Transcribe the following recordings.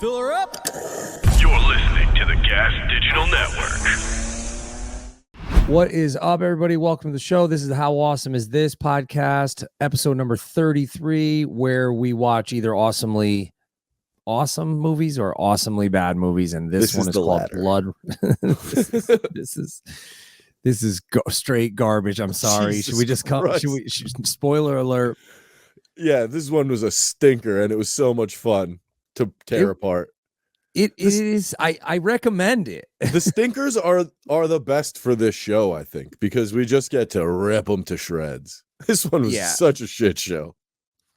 Fill her up. You're listening to the Gas Digital Network. What is up, everybody? Welcome to the show. This is How Awesome Is This podcast, episode number 33, where we watch either awesomely awesome movies or awesomely bad movies. And this one is called latter. Blood. This is straight garbage. I'm sorry. Jesus should we just come? Spoiler alert. Yeah, this one was a stinker, and it was so much fun to tear apart. It is. I recommend it. The stinkers are the best for this show, I think, because we just get to rip them to shreds. This one was such a shit show.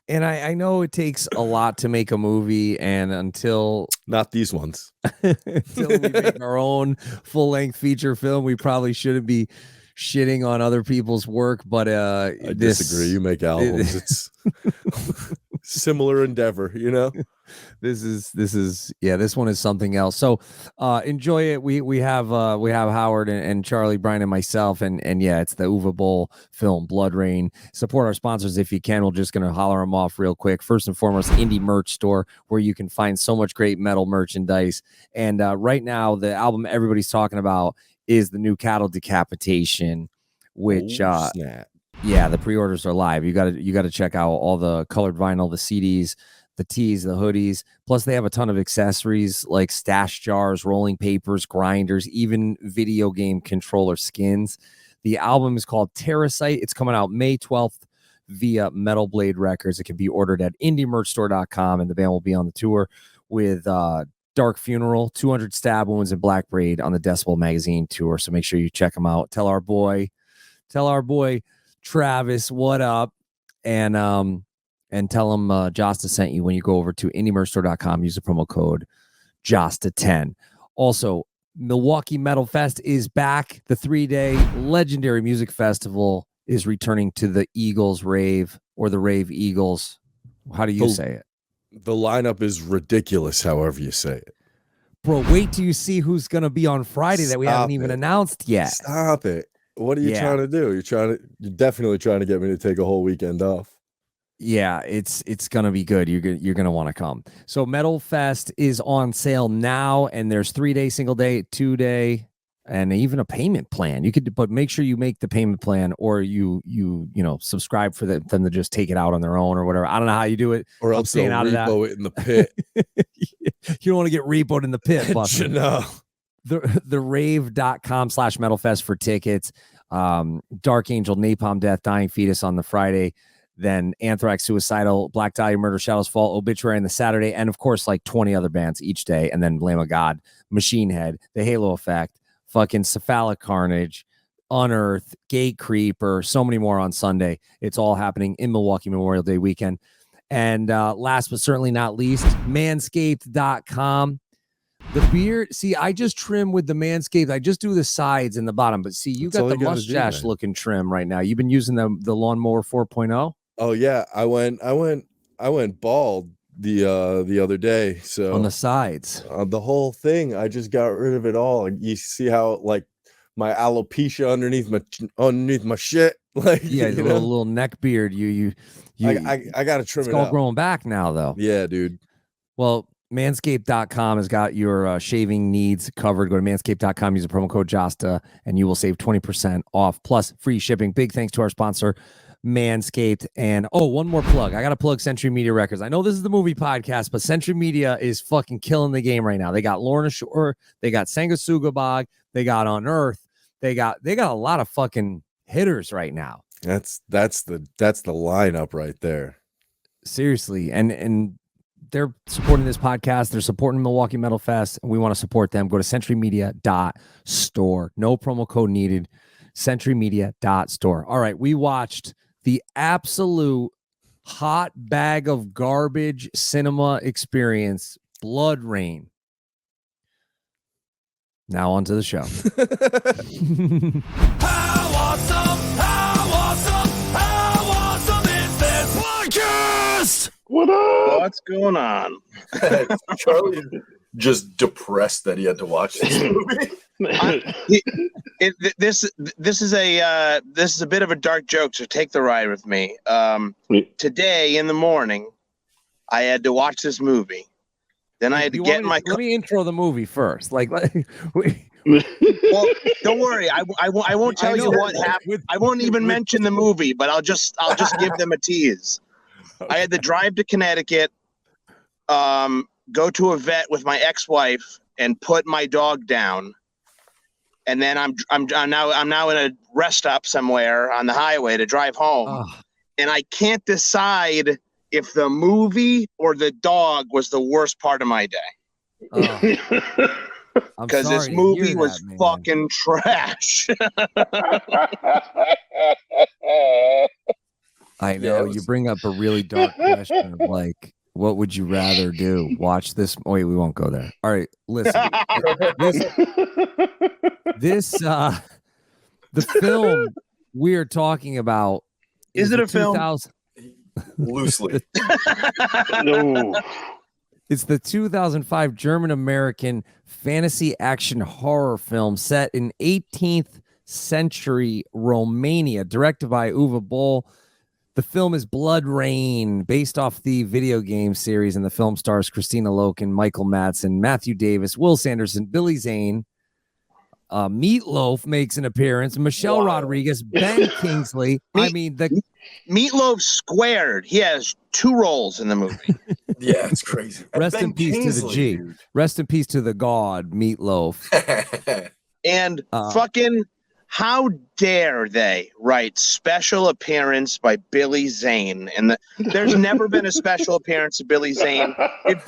And I know it takes a lot to make a movie, and until not these ones, until we make our own full-length feature film, we probably shouldn't be shitting on other people's work. But I disagree. You make albums. It's similar endeavor, you know. This one is something else. So enjoy it. We have Howard and Charlie, Brian, and myself, and yeah, it's the Uwe Boll film Bloodrayne. Support our sponsors if you can. We're just gonna holler them off real quick. First and foremost, Indie Merch Store, where you can find so much great metal merchandise. And right now, the album everybody's talking about is the new Cattle Decapitation, which snap. Yeah, the pre-orders are live. You got to check out all the colored vinyl, the CDs, the tees, the hoodies. Plus, they have a ton of accessories like stash jars, rolling papers, grinders, even video game controller skins. The album is called Terracite. It's coming out May 12th via Metal Blade Records. It can be ordered at indiemerchstore.com, and the band will be on the tour with Dark Funeral, 200 Stab Wounds, and Black Braid on the Decibel Magazine tour. So make sure you check them out. Tell our boy Travis what up, and tell him Jasta sent you when you go over to indiemerchstore.com. Use the promo code Jasta10. Also, Milwaukee Metal Fest is back. The 3-day legendary music festival is returning to the Eagles Rave, or the Rave Eagles. How do you say it? The lineup is ridiculous, however you say it. Bro, wait till you see who's going to be on Friday that we haven't even announced yet. Stop it. What are you trying to do? You're definitely trying to get me to take a whole weekend off. Yeah, it's gonna be good. You're gonna want to come. So Metal Fest is on sale now, and there's 3-day, single day, 2-day, and even a payment plan. You could, but make sure you make the payment plan, or you subscribe for them to just take it out on their own or whatever. I don't know how you do it, or else they'll repo it in the pit. You don't want to get repoed in the pit. No. The rave.com/metalfest for tickets. Dark Angel, Napalm Death, Dying Fetus on the Friday, then Anthrax, Suicidal, Black Dahlia, Murder, Shadows Fall, Obituary on the Saturday, and of course like 20 other bands each day, and then Lamb of God, Machine Head, The Halo Effect, fucking Cephalic Carnage, Unearth, Gate Creeper, so many more on Sunday. It's all happening in Milwaukee Memorial Day weekend. And last but certainly not least, manscaped.com. The beard, see, I just trim with the Manscaped. I just do the sides and the bottom, but see, you got the mustache looking trim right now. You've been using the lawnmower 4.0. Oh yeah, I went bald the other day. So on the sides, the whole thing, I just got rid of it all. You see how like my alopecia underneath my shit, like little neck beard. I got to trim it. It's all growing back now, though. Yeah, dude. Well, Manscaped.com has got your shaving needs covered. Go to manscaped.com, use the promo code Jasta, and you will save 20% off, plus free shipping. Big thanks to our sponsor, Manscaped. And one more plug. I got to plug Century Media Records. I know this is the movie podcast, but Century Media is fucking killing the game right now. They got Lorna Shore, they got Sanguisuga Bog, they got Unearth, they got a lot of fucking hitters right now. That's the lineup right there. Seriously, and they're supporting this podcast. They're supporting Milwaukee Metal Fest, and we want to support them. Go to centurymedia.store. No promo code needed. Centurymedia.store. All right, we watched the absolute hot bag of garbage cinema experience, Bloodrayne. Now on to the show. How awesome is this podcast? What up? What's going on? Charlie just depressed that he had to watch this movie. This is a bit of a dark joke, so take the ride with me. Today in the morning, I had to watch this movie, Then I had to get in my. Let me intro the movie first. Like, well, don't worry. I won't tell you what happened. I won't even mention the movie, but I'll just give them a tease. Okay. I had to drive to Connecticut, go to a vet with my ex-wife, and put my dog down. And then I'm now in a rest stop somewhere on the highway to drive home, and I can't decide if the movie or the dog was the worst part of my day. Because this movie was fucking trash. I know you bring up a really dark question of like, what would you rather do? Watch this? Oh, wait, we won't go there. All right, listen. The film we are talking about is it a film? Loosely. No. It's the 2005 German-American fantasy action horror film set in 18th century Romania, directed by Uwe Boll. The film is Bloodrayne, based off the video game series, and the film stars Kristanna Loken, Michael Madsen, Matthew Davis, Will Sanderson, Billy Zane. Meatloaf makes an appearance. Michelle Rodriguez, Ben Kingsley. Meatloaf squared. He has 2 roles in the movie. Yeah, it's crazy. Rest in peace to the G. Dude. Rest in peace to the god, Meatloaf. And fucking, how dare they write special appearance by Billy Zane? And there's never been a special appearance of Billy Zane. If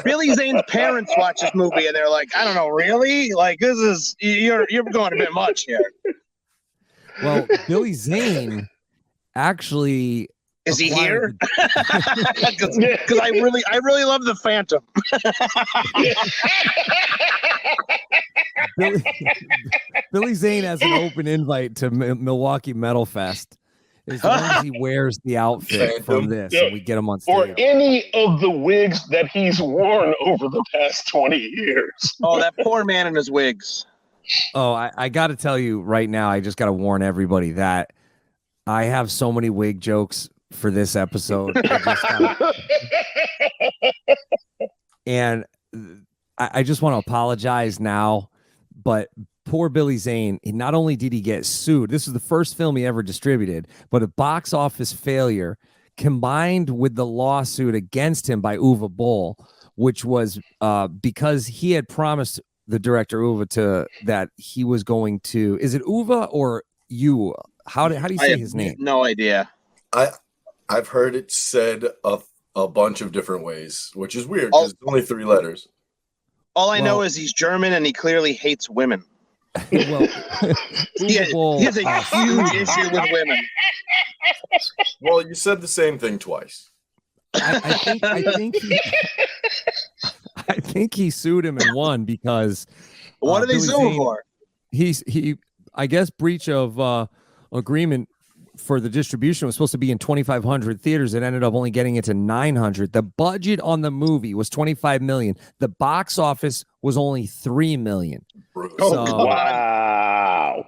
Billy Zane's parents watch this movie and they're like, I don't know, really? Like, this is you're going a bit much here. Well, Billy Zane actually is he here? Because I really love the Phantom. Billy Zane has an open invite to Milwaukee Metal Fest. As long as he wears the outfit from this, and we get him on stage. Or any of the wigs that he's worn over the past 20 years. Oh, that poor man in his wigs. Oh, I got to tell you right now, I just got to warn everybody that I have so many wig jokes for this episode. And I just want to apologize now, but poor Billy Zane, not only did he get sued, this is the first film he ever distributed, but a box office failure combined with the lawsuit against him by Uwe Boll, which was because he had promised the director Uwe that he was going to, is it Uwe or you? How do you say his name? No idea. I've heard it said a bunch of different ways, which is weird because it's only 3 letters. All I know is he's German and he clearly hates women. Well, he has a huge issue with women. Well, you said the same thing twice. I think he sued him and won because what are they suing for? He I guess breach of agreement for the distribution was supposed to be in 2,500 theaters. It ended up only getting it to 900. The budget on the movie was $25 million. The box office was only $3 million. Oh, wow.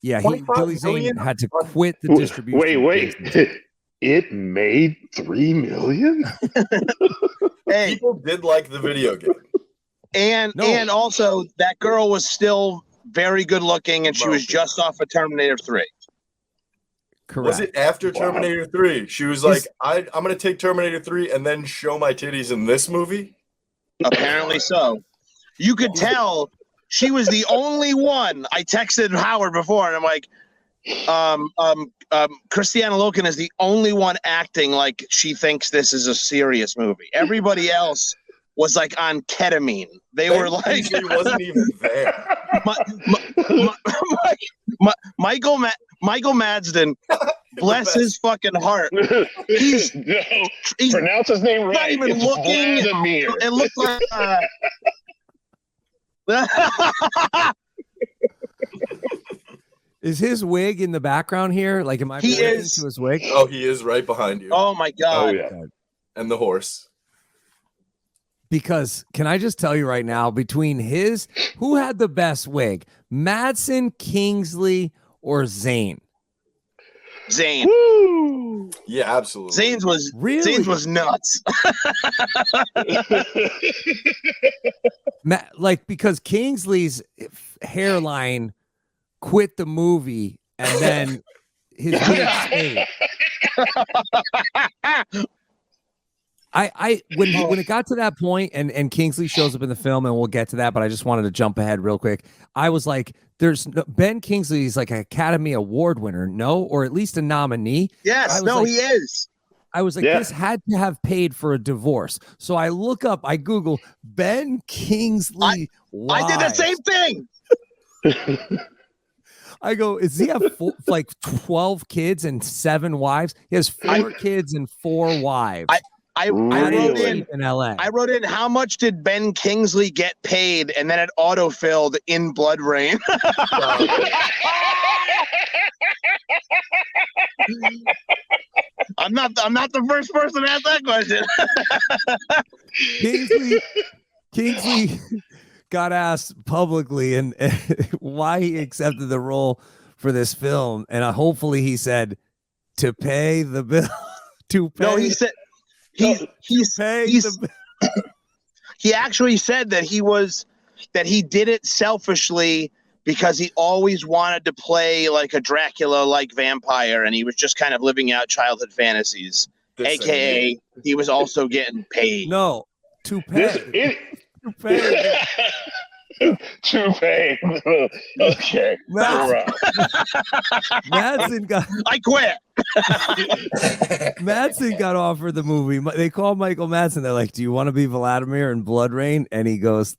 Yeah, Billy Zane had to quit the distribution. Wait. It made $3 million? Hey, people did like the video game. And also that girl was still very good looking and she was just off of Terminator 3. Correct. Was it after Terminator 3? She was like, I'm going to take Terminator 3 and then show my titties in this movie? Apparently so. You could tell she was the only one. I texted Howard before and I'm like, Kristanna Loken is the only one acting like she thinks this is a serious movie. Everybody else was like on ketamine. They were like, she wasn't even there. Michael Madsen, bless his fucking heart. He's pronounce his name right. Not even it's looking. Vladimir. It looked like. Is his wig in the background here? Like, am I pointing to his wig? Oh, he is right behind you. Oh my god! Oh, yeah. And the horse. Because can I just tell you right now, between who had the best wig, Madsen, Kingsley, or Zane? Zane. Woo! Yeah, absolutely. Zane's was nuts. Because Kingsley's hairline quit the movie and then his wig stayed. When it got to that point and Kingsley shows up in the film, and we'll get to that, but I just wanted to jump ahead real quick. I was like, Ben Kingsley is like an Academy Award winner, no, or at least a nominee. Yes, he is. I was like, this had to have paid for a divorce. So I Google Ben Kingsley. I did the same thing. I go, does he have 12 kids and 7 wives? He has 4 kids and 4 wives. I wrote in LA. I wrote in how much did Ben Kingsley get paid, and then it autofilled in Bloodrayne. I'm not the first person to ask that question. Kingsley got asked publicly and why he accepted the role for this film, and hopefully he said to pay the bill. No, he said he actually said that he did it selfishly because he always wanted to play like a Dracula-like vampire, and he was just kind of living out childhood fantasies. AKA, he was also getting paid. No, to pay. To pay. To pay. Okay. Madsen got. I quit. Madsen got offered the movie. They call Michael Madsen. They're like, "Do you want to be Vladimir in Bloodrayne?" And he goes,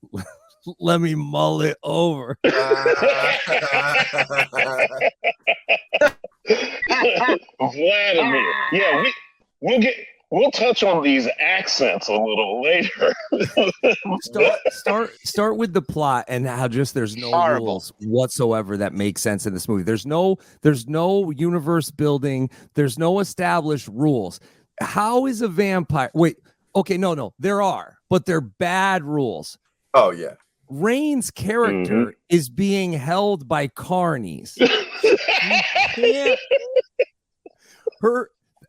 "Let me mull it over." Vladimir. Yeah, we'll touch on these accents a little later. Start with the plot and how just there's no rules whatsoever that make sense in this movie. There's no universe building. There's no established rules. How is a vampire? Wait, okay, no, there are, but they're bad rules. Oh yeah. Rain's character is being held by carnies.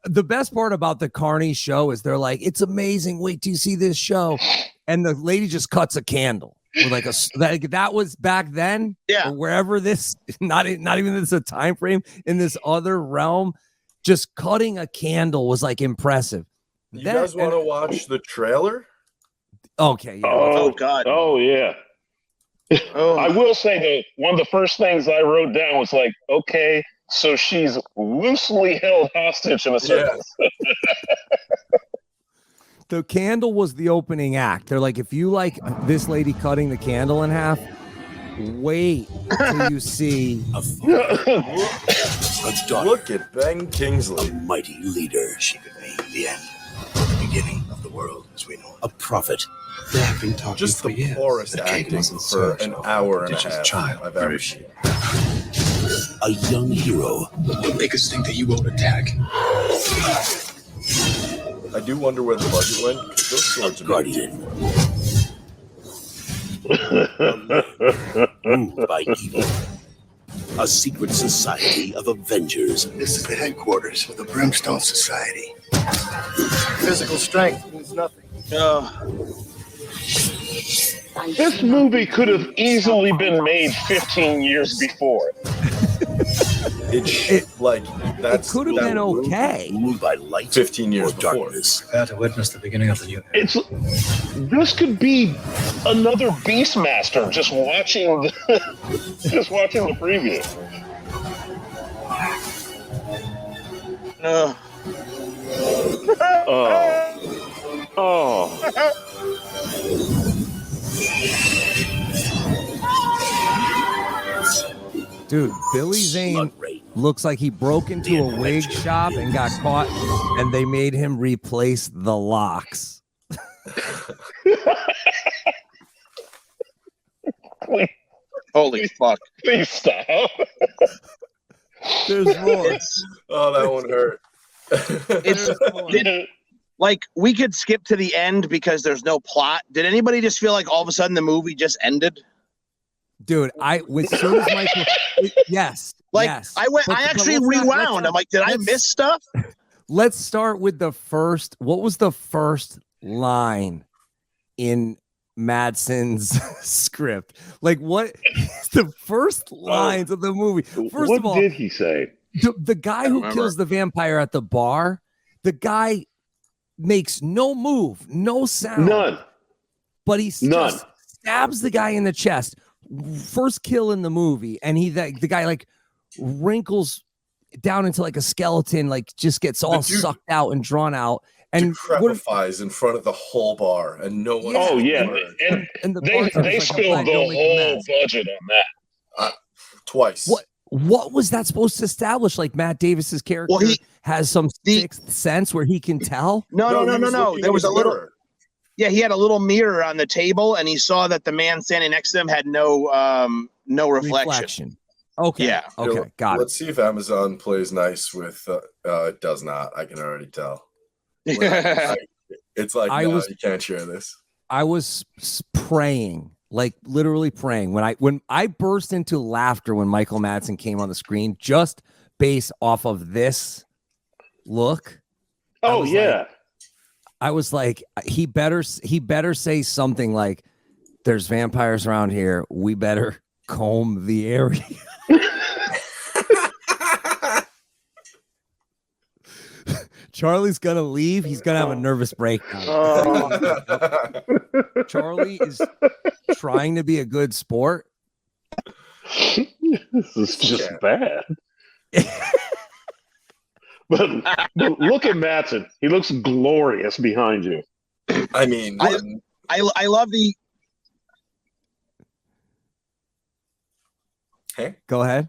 The best part about the Carney show is they're like, it's amazing. Wait till you see this show. And the lady just cuts a candle with like that was back then. Yeah. Or wherever this, not even this a time frame in this other realm, just cutting a candle was like impressive. You guys want to watch the trailer? Okay. Yeah. Oh God. Oh yeah. I will say that one of the first things I wrote down was like, okay, so she's loosely held hostage in a sense. Yeah. The candle was the opening act. They're like, if you like this lady cutting the candle in half, wait till you see a daughter. Look at Ben Kingsley. A mighty leader. She could be the end, the beginning of the world as we know it. A prophet. They have been talking just for the years. poorest acting for an hour and a half child. I've ever seen. A young hero. Make us think that you won't attack. I do wonder where the budget went. Those swords are guardian. Ruled by evil. A secret society of avengers. This is the headquarters of the Brimstone Society. Physical strength means nothing. This movie could have easily been made 15 years before. It could have been okay. Ruled by light 15 years or before. darkness. Prepare to witness the beginning of the new era. This could be another Beastmaster just watching the preview. Dude, Billy Zane looks like he broke into a wig shop and got caught, and they made him replace the locks. Holy fuck. Please stop. There's more. Oh, that one hurt. Like, we could skip to the end because there's no plot. Did anybody just feel like all of a sudden the movie just ended? Dude, as soon as Michael, yes, like yes. I actually rewound. I'm like, did I miss stuff? let's start with the first. What was the first line in Madsen's script? Like, what is the first lines of the movie? First what of all, did he say? The guy who kills the vampire at the bar, the guy makes no move, no sound. None. But he just stabs the guy in the chest. First kill in the movie. And the guy like wrinkles down into like a skeleton, like just gets all sucked out and drawn out. And decrepifies in front of the whole bar, and no one. Oh yeah, and they spilled the whole budget on that twice. What was that supposed to establish? Like Matt Davis's character has some sixth sense where he can tell. No. There was a little. Yeah, he had a little mirror on the table, and he saw that the man standing next to him had no reflection. Okay. Yeah. Okay. Got it. Let's see if Amazon plays nice with. It does not. I can already tell. It's like you can't share this. I was praying, like literally praying when I burst into laughter when Michael Madsen came on the screen, just based off of this look. Oh yeah. I was like, he better say something like, "There's vampires around here. We better comb the area." Charlie's gonna leave. He's gonna have a nervous breakdown. Charlie is trying to be a good sport. This is just bad. but look at Madsen. He looks glorious behind you. I mean, I love the. Hey, go ahead.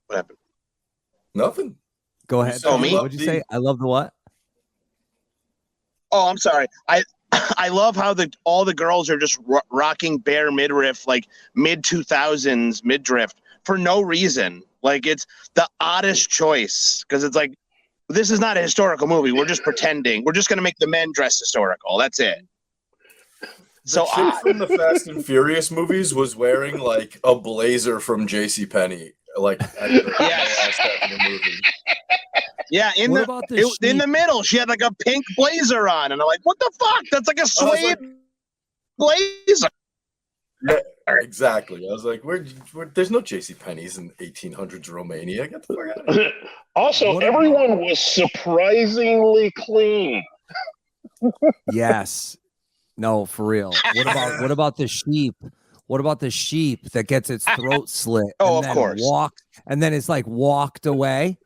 What happened? Nothing. Go ahead. What'd you say? I love the what? Oh, I'm sorry. I love how all the girls are just rocking bare midriff, like mid 2000s midriff for no reason. Like it's the oddest choice because it's like this is not a historical movie. We're just pretending. We're just gonna make the men dress historical. That's it. The chick from the Fast and Furious movies was wearing like a blazer from JCPenney, like at the last half of the movie. Yeah, in the middle, she had like a pink blazer on, and I'm like, "What the fuck? That's like a suede blazer." Yeah, exactly. I was like, "Where there's no JCPenney's in 1800s Romania. Get the fuck out of here." Also, everyone was surprisingly clean. Yes. No, for real. What about the sheep? What about the sheep that gets its throat slit? Oh, of course. And then it's like walked away.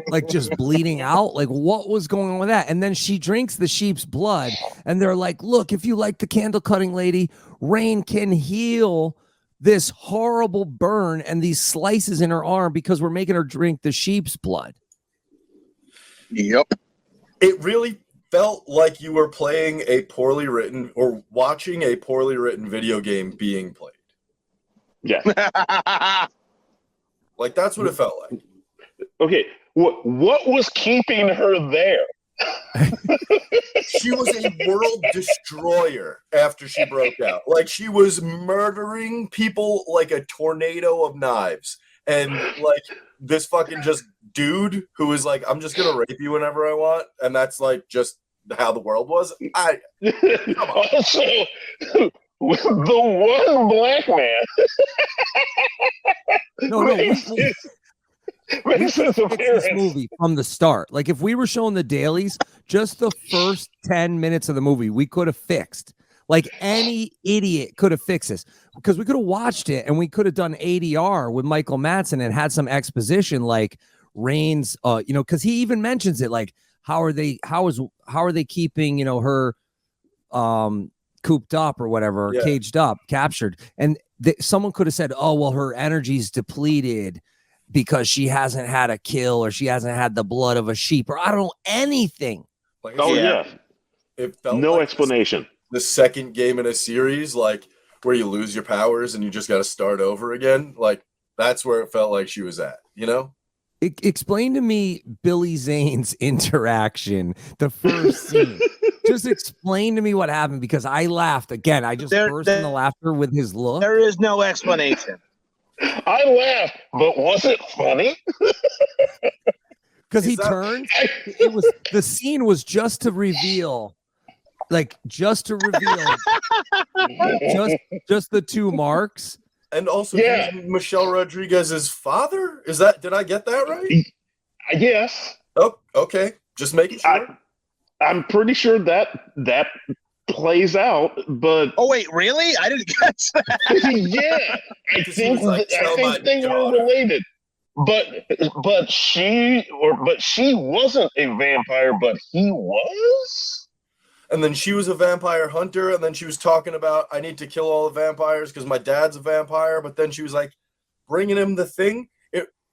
Like just bleeding out. Like what was going on with that? And then she drinks the sheep's blood, and they're like, "Look, if you like the candle cutting lady, Rain can heal this horrible burn and these slices in her arm because we're making her drink the sheep's blood." Yep. It really felt like you were playing a poorly written or watching a poorly written video game being played. Yeah. Like that's what it felt like. Okay, what was keeping her there? She was a world destroyer after she broke out. Like she was murdering people like a tornado of knives. And like this fucking just dude who was like, "I'm just gonna rape you whenever I want," and that's like just how the world was. Come on. Also, the one black man. We should fix this movie from the start. Like if we were showing the dailies, just the first 10 minutes of the movie, we could have fixed. Like any idiot could have fixed this because we could have watched it and we could have done ADR with Michael Madsen and had some exposition like Rain's, because he even mentions it. Like how are they keeping her cooped up or whatever, caged up, captured, and someone could have said, "Oh well, her energy's depleted because she hasn't had a kill or she hasn't had the blood of a sheep," or I don't know anything. Like, It felt no explanation. The second game in a series, like where you lose your powers and you just got to start over again. Like that's where it felt like she was at, Explain to me Billy Zane's interaction, the first scene. Just explain to me what happened because I laughed again. I just burst into laughter with his look. There is no explanation. I laughed, but was it funny? Because he turned. It was the scene was just to reveal, just the two marks. And also, he's Michelle Rodriguez's father. Did I get that right? Yes. Oh, okay. Just making sure. I'm pretty sure that plays out, but wait, really? I didn't catch that. Yeah, I think they were related. But she wasn't a vampire, but he was. And then she was a vampire hunter, and then she was talking about, I need to kill all the vampires because my dad's a vampire. But then she was like, bringing him the thing.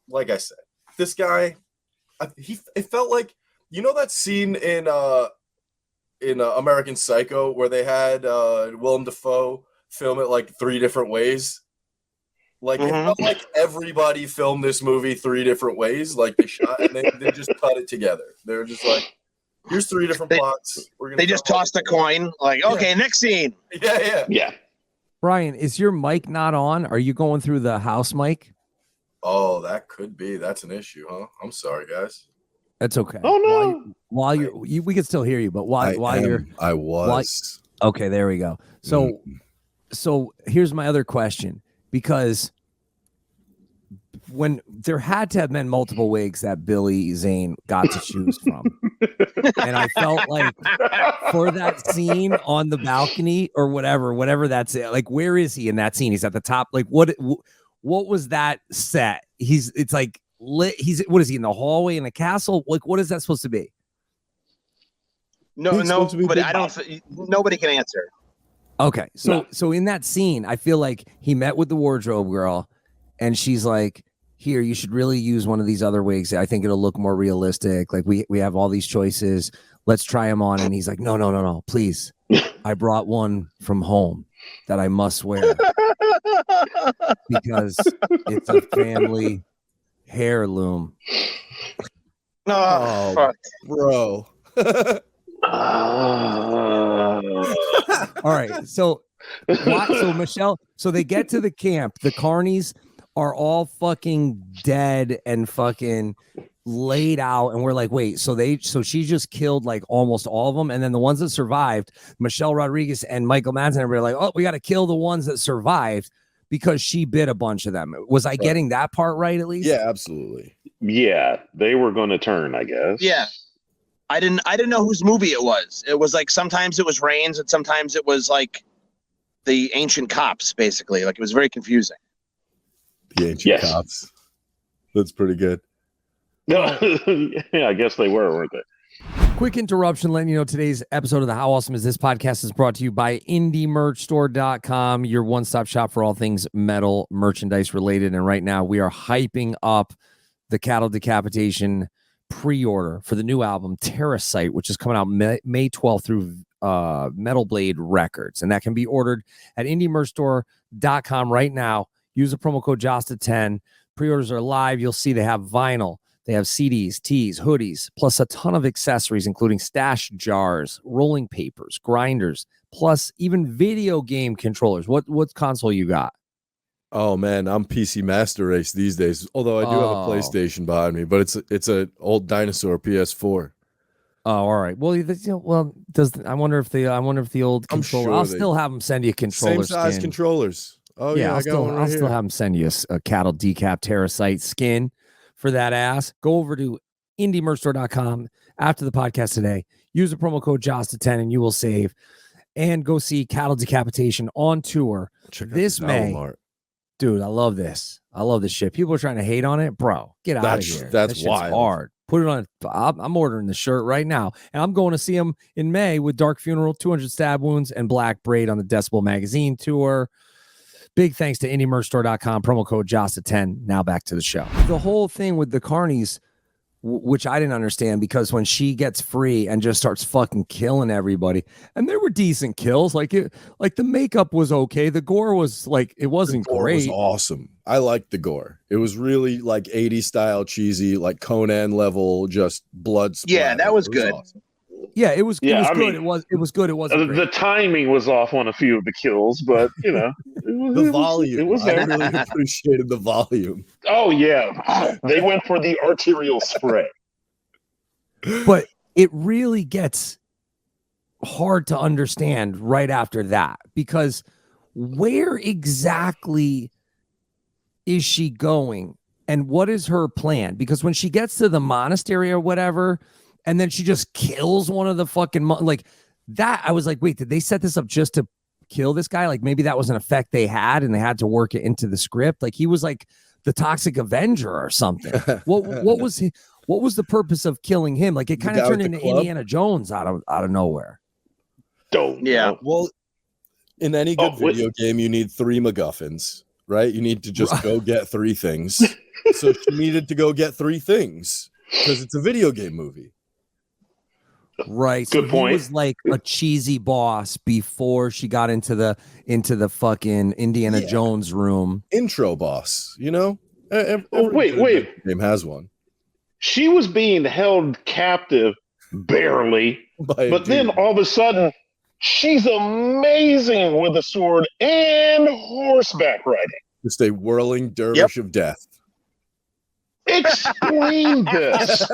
Like I said, this guy, it felt like, you know that scene in American Psycho where they had Willem Dafoe film it like 3 different ways? Like, it felt like everybody filmed this movie 3 different ways. Like, they shot and they just cut it together. They were just like, here's 3 different plots. They just tossed a coin. Like, okay, next scene. Yeah. Brian, is your mic not on? Are you going through the house mic? Oh, that could be. That's an issue, huh? I'm sorry, guys. That's okay. Oh no! While we can still hear you, but I was. Okay, there we go. So, so here's my other question, because when there had to have been multiple wigs that Billy Zane got to choose from, and I felt like for that scene on the balcony or whatever that's it. Like, where is he in that scene? He's at the top. Like, what was that set? It's like. What is he in the hallway in the castle? Like, what is that supposed to be? No, but I don't. Nobody can answer. Okay, so in that scene, I feel like he met with the wardrobe girl, and she's like, "Here, you should really use one of these other wigs. I think it'll look more realistic. Like we have all these choices. Let's try them on." And he's like, "No, please. I brought one from home that I must wear because it's a family heirloom." Oh, fuck, bro. All right, so Michelle, so they get to the camp. The carnies are all fucking dead and fucking laid out, and we're like, wait, so she just killed like almost all of them, and then the ones that survived, Michelle Rodriguez and Michael Madsen, were like, oh, we got to kill the ones that survived because she bit a bunch of them. Was I getting that part right at least? Yeah, absolutely. Yeah, they were going to turn, I guess. Yeah. I didn't know whose movie it was. It was like sometimes it was Rains and sometimes it was like the Ancient Cops, basically. Like, it was very confusing. The Ancient Cops. That's pretty good. No, yeah, I guess they were, weren't they? Quick interruption, letting you know today's episode of the How Awesome Is This podcast is brought to you by IndieMerchStore.com, your one-stop shop for all things metal merchandise related. And right now we are hyping up the Cattle Decapitation pre-order for the new album Parasite, which is coming out May 12th through Metal Blade Records. And that can be ordered at IndieMerchStore.com right now. Use the promo code Jasta10. Pre-orders are live. You'll see they have vinyl. They have CDs, tees, hoodies, plus a ton of accessories, including stash jars, rolling papers, grinders, plus even video game controllers. What console you got? Oh man, I'm PC Master Race these days. Although I do have a PlayStation behind me, but it's an old dinosaur PS4. Oh, all right. Well, I wonder if the old controller. I'll still have them send you controllers. Same size controllers. Oh yeah, I'll still have them send you a Cattle Decap Parasite skin for that ass. Go over to IndieMerchStore.com after the podcast today. Use the promo code Jasta10 and you will save. And go see Cattle Decapitation on tour this May. Dude, I love this. I love this shit. People are trying to hate on it, bro. Get out of here. That's wild. Hard. Put it on. I'm ordering the shirt right now, and I'm going to see him in May with Dark Funeral, 200 Stab Wounds, and Black Braid on the Decibel Magazine tour. Big thanks to IndieMerchStore.com. Promo code Jasta10. Now back to the show. The whole thing with the carnies, which I didn't understand, because when she gets free and just starts fucking killing everybody, and there were decent kills, like the makeup was okay, the gore was like, it wasn't great. It was awesome. I liked the gore. It was really like 80s style cheesy, like Conan level, just blood splatter. Yeah, that was good. Awesome. Yeah, it was. Yeah, it was I good. mean, it was good. It wasn't the great. timing was off on a few of the kills, but The volume. It was I there. really appreciated the volume. Oh yeah, they went for the arterial spray. But it really gets hard to understand right after that, because where exactly is she going and what is her plan? Because when she gets to the monastery or whatever, and then she just kills one of the fucking like that, I was like, wait, did they set this up just to kill this guy? Like maybe that was an effect they had and they had to work it into the script. Like he was like the Toxic Avenger or something. What was he? What was the purpose of killing him? Like it kind of turned into Indiana Jones out of nowhere. Well, in any good video game, you need 3 MacGuffins, right? You need to just go get 3 things. So she needed to go get 3 things because it's a video game movie. Right. Good point. He was like a cheesy boss before she got into the fucking Indiana Jones room. Intro boss, you know? Every wait. game has one. She was being held captive barely, but then all of a sudden, she's amazing with a sword and horseback riding. Just a whirling dervish of death. Explain this.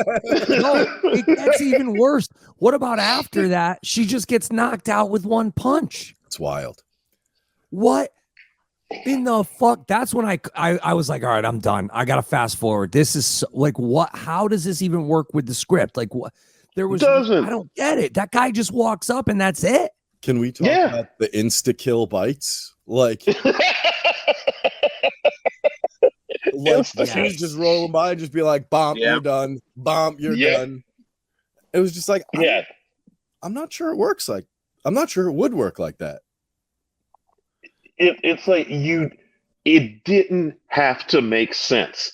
No, it gets even worse. What about after that? She just gets knocked out with one punch. It's wild. What in the fuck? That's when I was like, all right, I'm done. I gotta fast forward. This is like, what? How does this even work with the script? Like, what? There was. I don't get it. That guy just walks up and that's it. Can we talk about the insta kill bites? Like. Like she was just rolling by and just be like, "Bomb, you're done. Bomb, you're done." It was just like, I'm not sure it works like. I'm not sure it would work like that. It's like it didn't have to make sense,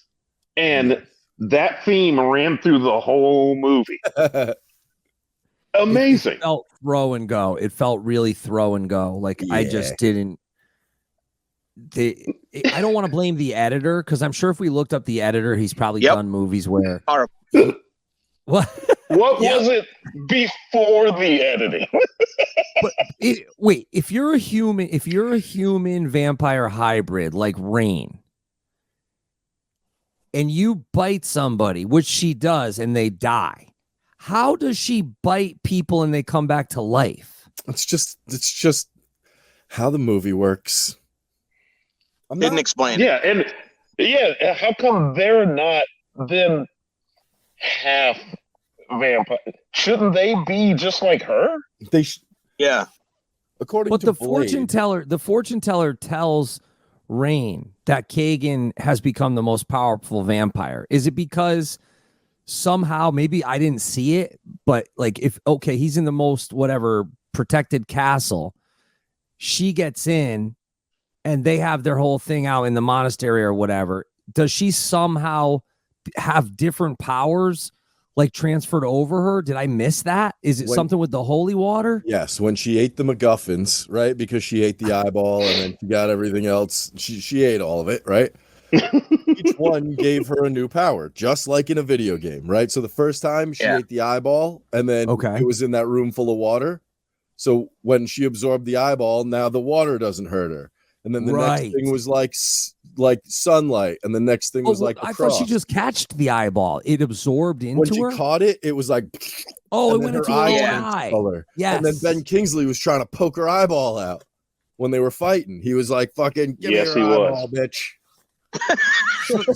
and that theme ran through the whole movie. Amazing. It felt throw and go. It felt really throw and go. Like I just didn't. I don't want to blame the editor because I'm sure if we looked up the editor, he's probably done movies where. What was it before the editing? But wait, if you're a human vampire hybrid like Rain, and you bite somebody, which she does, and they die, how does she bite people and they come back to life? It's just how the movie works. Didn't explain. Yeah, and how come they're not then half vampire? Shouldn't they be just like her? According but to the Blade, fortune teller tells Rain that Kagan has become the most powerful vampire. Is it because somehow, maybe I didn't see it, but like he's in the most whatever protected castle, she gets in and they have their whole thing out in the monastery or whatever. Does she somehow have different powers like transferred over her? Did I miss that? Is it something with the holy water? Yes, when she ate the MacGuffins, right? Because she ate the eyeball and then she got everything else. She ate all of it, right? Each one gave her a new power, just like in a video game, right? So the first time she ate the eyeball and then it was in that room full of water. So when she absorbed the eyeball, now the water doesn't hurt her. And then the next thing was like sunlight, and the next thing was like the cross. Thought she just catched the eyeball. It absorbed into when she her. caught it, it was like it went into her eye. Color. Yes. And then Ben Kingsley was trying to poke her eyeball out when they were fighting. He was like, "Fucking give me your eyeball, bitch."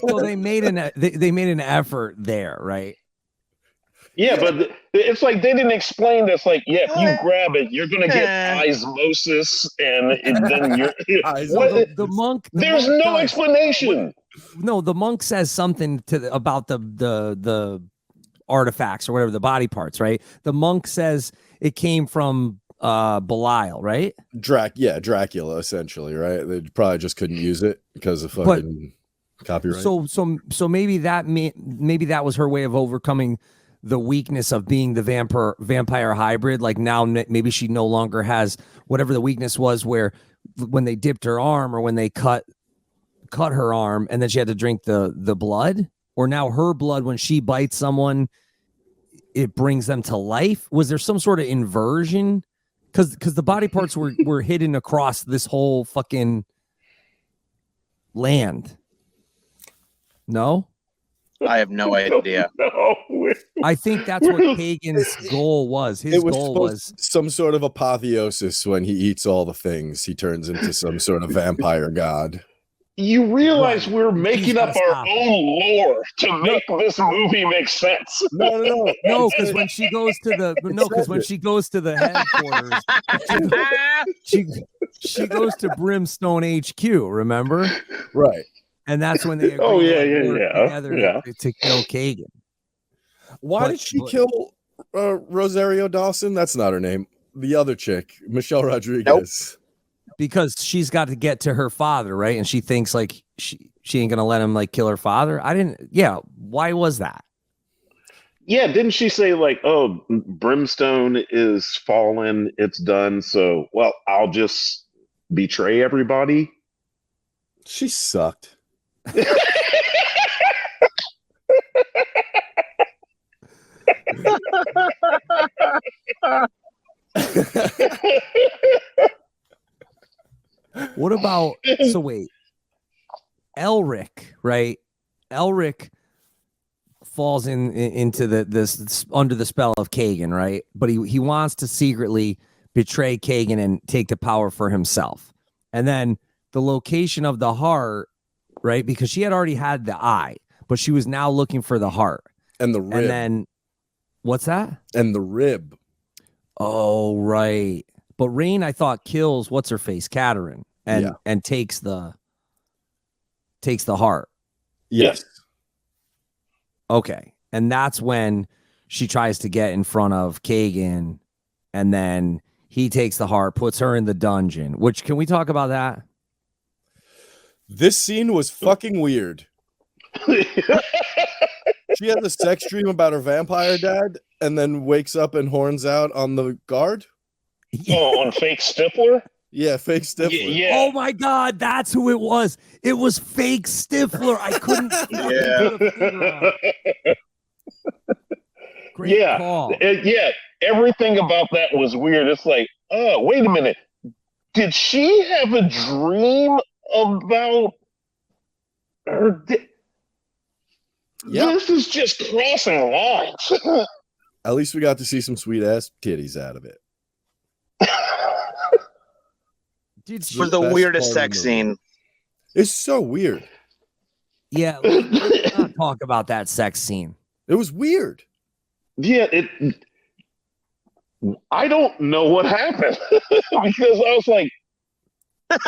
So they made an effort there, right? Yeah, but it's like they didn't explain this. Like, if you grab it, you're gonna get osmosis, and then you're the monk. There's no explanation. No, the monk says something about the artifacts or whatever, the body parts, right? The monk says it came from Belial, right? Dracula, essentially, right? They probably just couldn't use it because of fucking copyright. So maybe that was her way of overcoming the weakness of being the vampire hybrid. Like now maybe she no longer has whatever the weakness was, where when they dipped her arm or when they cut her arm and then she had to drink the blood, or now her blood when she bites someone it brings them to life? Was there some sort of inversion? Because the body parts were hidden across this whole fucking land. No? I have no idea. No. I think that's what Kagan's goal was. His goal was some sort of apotheosis. When he eats all the things, he turns into some sort of vampire god. You realize we're making up our own lore to make this movie make sense. No, because when she goes to the headquarters, she goes to Brimstone HQ. Remember? Right. And that's when they agree together to kill Kagan. Why did she kill Rosario Dawson? That's not her name. The other chick, Michelle Rodriguez. Nope. Because she's got to get to her father, right? And she thinks like she ain't gonna let him like kill her father. Why was that? Yeah, didn't she say like, oh, Brimstone is fallen, it's done, so well, I'll just betray everybody? She sucked. What about Elric, right? Elric falls into this under the spell of Kagan, right? But he wants to secretly betray Kagan and take the power for himself. And then the location of the heart, right? Because she had already had the eye, but she was now looking for the heart. And the rib. And then what's that? And the rib. Oh, right. But Rain, I thought, kills what's her face, Katerin, and takes the heart. Yes. Okay. And that's when she tries to get in front of Kagan, and then he takes the heart, puts her in the dungeon. Which, can we talk about that? This scene was fucking weird. She has a sex dream about her vampire dad, and then wakes up and horns out on the guard. Oh, on fake Stifler? Yeah, fake Stifler. Yeah. Oh my God, that's who it was. It was fake Stifler. I couldn't. Great call. Everything about that was weird. It's like, oh, wait a minute. Did she have a dream about her? This is just crossing lines. At least we got to see some sweet ass titties out of it. For the weirdest sex scene. It's so weird. Yeah, let's not talk about that sex scene. It was weird. Yeah, I don't know what happened because I was like,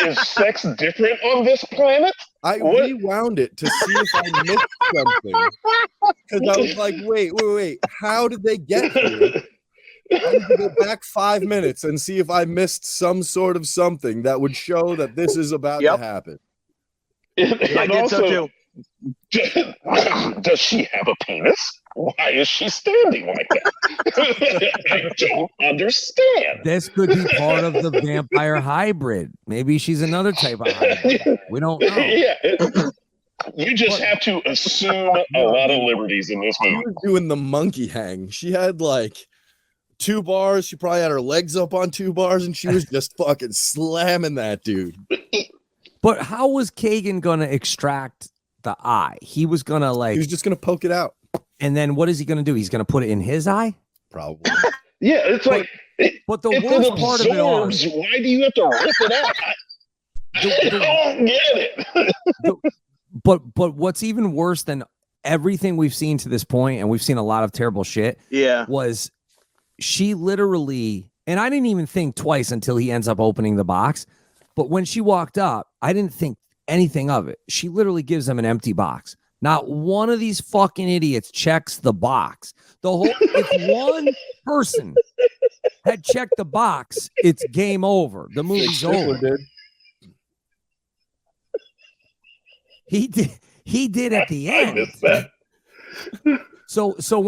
is sex different on this planet? I rewound it to see if I missed something. Because I was like, wait. How did they get here? I need to go back 5 minutes and see if I missed some sort of something that would show that this is about to happen. I did so too. Does she have a penis? Why is she standing like that? I don't understand. This could be part of the vampire hybrid. Maybe she's another type of hybrid. We don't know. Yeah, you just have to assume a lot of liberties in this movie. She was doing the monkey hang. She had like 2 bars. She probably had her legs up on 2 bars, and she was just fucking slamming that dude. But how was Kagan gonna extract the eye? He was just gonna poke it out. And then what is he gonna do? He's gonna put it in his eye? Probably. Yeah, it's like. But the worst part of it all. Why do you have to rip it out? I don't get it. But what's even worse than everything we've seen to this point, and we've seen a lot of terrible shit. Yeah. Was she literally, and I didn't even think twice until he ends up opening the box. But when she walked up, I didn't think anything of it. She literally gives him an empty box. Not one of these fucking idiots checks the box. If one person had checked the box, it's game over. The movie's over. He did at the end. I missed that. So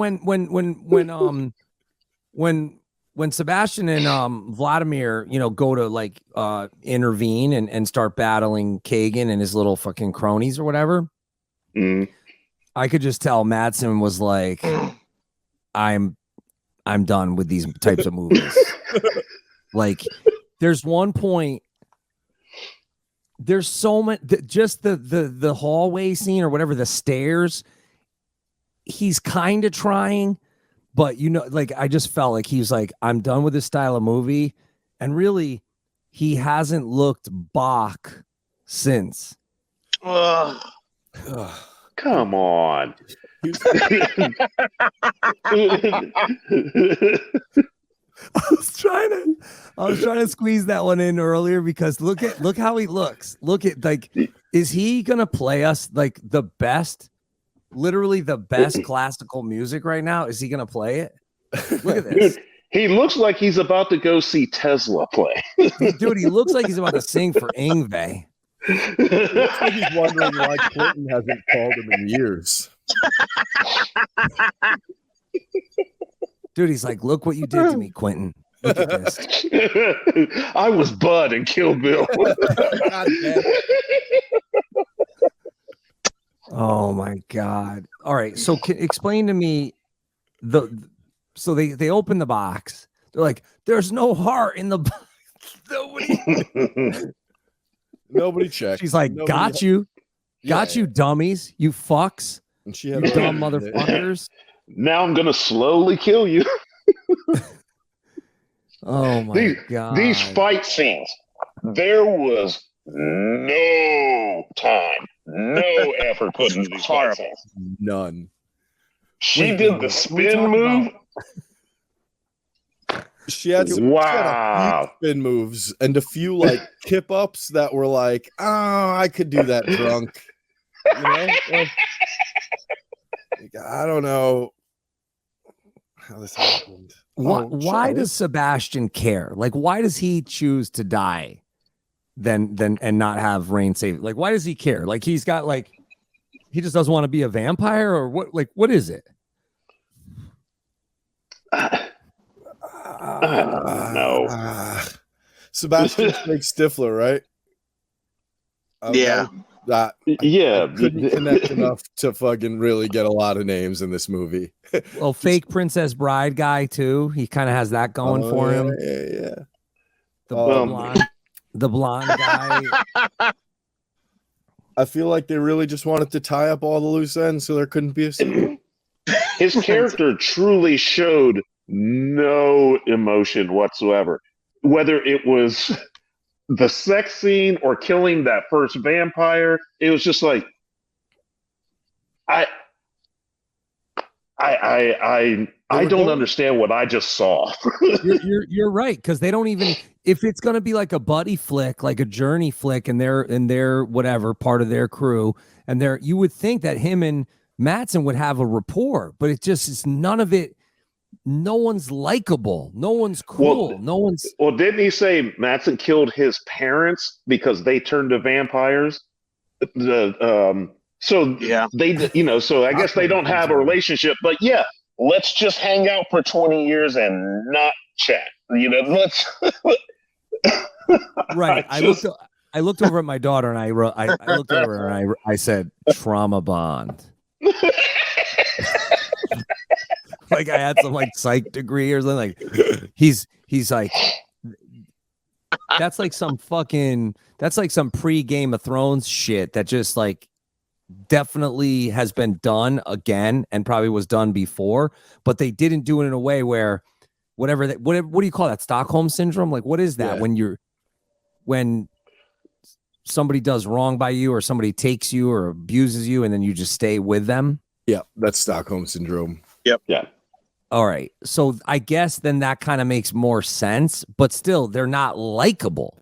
when Sebastian and Vladimir, go to like intervene and start battling Kagan and his little fucking cronies or whatever, I could just tell Madsen was like, I'm I'm done with these types of movies. Like, there's one point. There's so much. Just the hallway scene or whatever, the stairs. He's kind of trying, but like I just felt like he's like, I'm done with this style of movie, and really, he hasn't looked Bach since. Come on. I was trying to squeeze that one in earlier because look how he looks. Look at, like, is he gonna play us like the best, literally the best classical music right now? Is he gonna play it? Look at this. Dude, he looks like he's about to go see Tesla play. Dude, he looks like he's about to sing for Yngwie. Looks like he's wondering why Clinton hasn't called him in years. Dude, he's like, look what you did to me, Quentin. Look at this. I was Bud and Kill Bill. Oh my God. All right. So explain to me so they open the box. They're like, there's no heart in the box. Nobody checked. She's like, got you, dummies, you fucks, and she had you dumb motherfuckers. Now I'm gonna slowly kill you. Oh my God. These fight scenes, there was no time, no effort put into these fight scenes. None. She did the spin move. She had a few spin moves and a few like kip ups that were like, oh, I could do that drunk. You know? I don't know how this happened. Why does Sebastian care? Like, why does he choose to die and not have Rain save? Like, why does he care? Like, he's got like, he just doesn't want to be a vampire, or what? Like, what is it? No. Sebastian Snake Stifler, right? Yeah. I couldn't connect enough to fucking really get a lot of names in this movie. Well, fake Princess Bride guy too. He kind of has that going for him. Yeah. The blonde guy. I feel like they really just wanted to tie up all the loose ends so there couldn't be a sequel. His character truly showed no emotion whatsoever. Whether it was the sex scene or killing that first vampire, it was just like I don't understand what I just saw. You're right, because they don't even, if it's gonna be like a buddy flick, like a journey flick, and they're whatever part of their crew, and you would think that him and Madsen would have a rapport, but it's none of it. No one's likable. No one's cool. Well, didn't he say Madsen killed his parents because they turned to vampires? So yeah, so I guess they don't have a relationship. But yeah, let's just hang out for 20 years and not chat. Let's. Right. I looked over at my daughter and I looked over and I said trauma bond. Like I had some like psych degree or something. Like he's like, that's like some pre Game of Thrones shit that just like definitely has been done again and probably was done before, but they didn't do it in a way where what do you call that? Stockholm syndrome? Like what is that when somebody does wrong by you or somebody takes you or abuses you and then you just stay with them? Yeah, that's Stockholm syndrome. Yep. Yeah. All right. So I guess then that kind of makes more sense, but still they're not likable.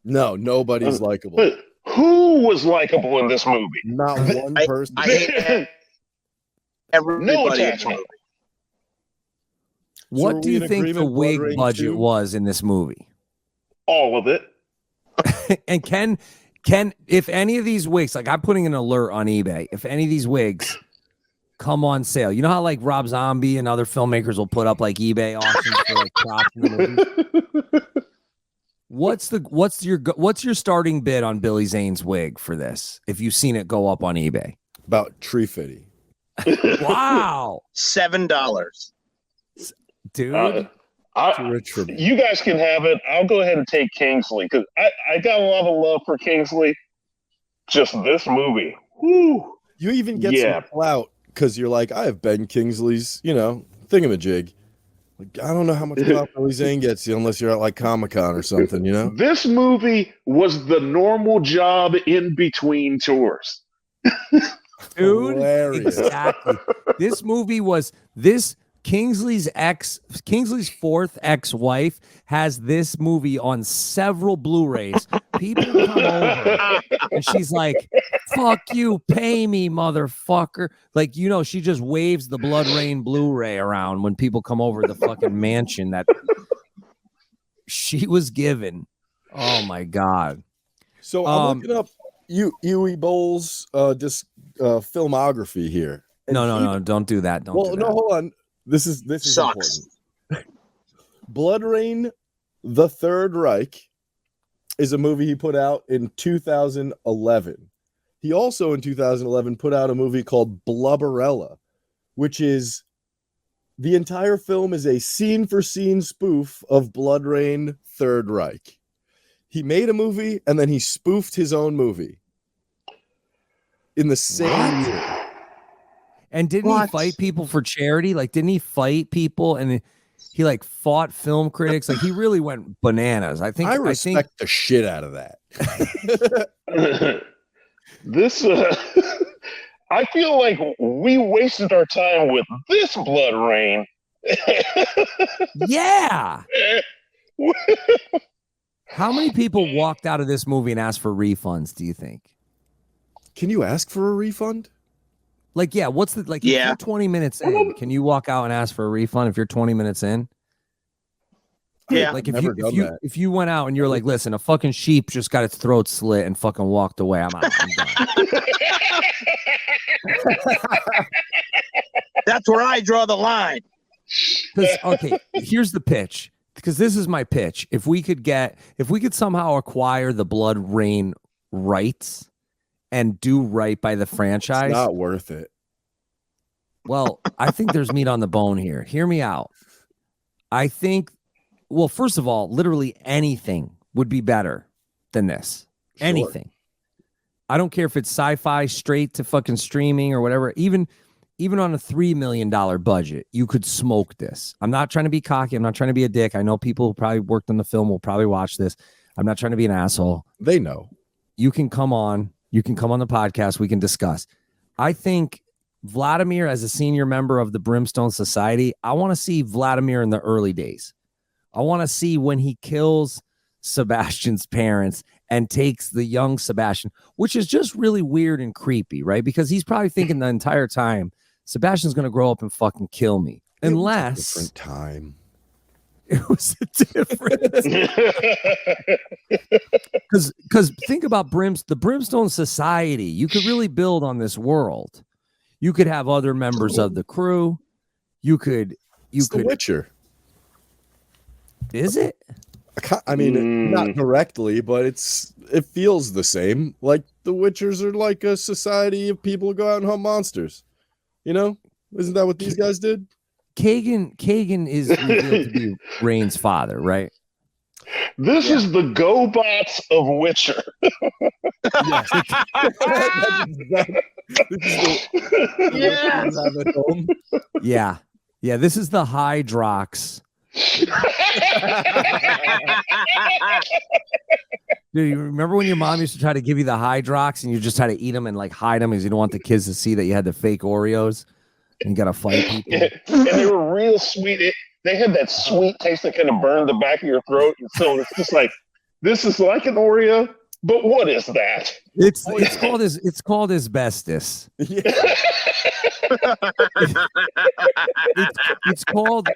No, nobody's likable. But who was likable in this movie? Not one person. I hate everybody. No attachment. What do you think the wig budget was in this movie? All of it. And can if any of these wigs, like I'm putting an alert on eBay, if any of these wigs come on sale, you know how like Rob Zombie and other filmmakers will put up like eBay auctions for like props in the movie. What's your starting bid on Billy Zane's wig for this? If you've seen it go up on eBay, about $350. Wow, $7. dude. Too rich for me. You guys can have it. I'll go ahead and take Kingsley because I got a lot of love for Kingsley. Just this movie. Woo. You even get some clout because you're like, I have Ben Kingsley's, thingamajig. Like, I don't know how much clout Billy Zane gets you unless you're at like Comic-Con or something, This movie was the normal job in between tours. Dude, hilarious. Exactly. This movie was Kingsley's fourth ex-wife has this movie on several Blu-rays. People come over and she's like, fuck you, pay me, motherfucker. Like, she just waves the Bloodrayne Blu-ray around when people come over the fucking mansion that she was given. Oh my God. So I'm looking up Uwe Boll's filmography here. No, don't do that. Don't do that. Hold on. This is Sucks. important. Bloodrayne, The Third Reich is a movie he put out in 2011. He also in 2011 put out a movie called Blubberella, which is the entire film is a scene for scene spoof of Bloodrayne Third Reich. He made a movie and then he spoofed his own movie in the same year. And didn't he fight people for charity? Like, didn't he fight people and he like fought film critics? Like, he really went bananas. I respect the shit out of that. This, I feel like we wasted our time with this Bloodrayne. Yeah. How many people walked out of this movie and asked for refunds, do you think? Can you ask for a refund? Like, yeah, what's the, like, if you're 20 minutes in, can you walk out and ask for a refund if you're 20 minutes in? Yeah. Like, if you went out and you're like, listen, a fucking sheep just got its throat slit and fucking walked away, I'm out. I'm done. That's where I draw the line. Okay, here's the pitch. Because this is my pitch. If we could somehow acquire the Bloodrayne rights and do right by the franchise, it's not worth it. Well, I think there's meat on the bone here. Hear me out. I think, well, first of all, literally anything would be better than this. Sure. Anything. I don't care if it's sci-fi straight to fucking streaming or whatever. Even on a $3 million budget, you could smoke this. I'm not trying to be cocky. I'm not trying to be a dick. I know people who probably worked on the film will probably watch this. I'm not trying to be an asshole. They know. You can come on the podcast. We can discuss. I think Vladimir, as a senior member of the Brimstone Society, I want to see Vladimir in the early days. I want to see when he kills Sebastian's parents and takes the young Sebastian, which is just really weird and creepy, right? Because he's probably thinking the entire time, Sebastian's going to grow up and fucking kill me. Unless different time. It was a different. Because think about the Brimstone Society. You could really build on this world. You could have other members of the crew. The Witcher. Is it? I mean, not directly, but it feels the same. Like the Witchers are like a society of people who go out and hunt monsters. Isn't that what these guys did? Kagan is revealed to be Rain's father, right? This is the GoBots of Witcher. Yeah. This is the Hydrox. Dude, you remember when your mom used to try to give you the Hydrox and you just had to eat them and like hide them because you don't want the kids to see that you had the fake Oreos and you got to fight people? And they were real sweet. They had that sweet taste that kind of burned the back of your throat. And so it's just like, this is like an Oreo, but what is that? It's called asbestos. Yeah. It's called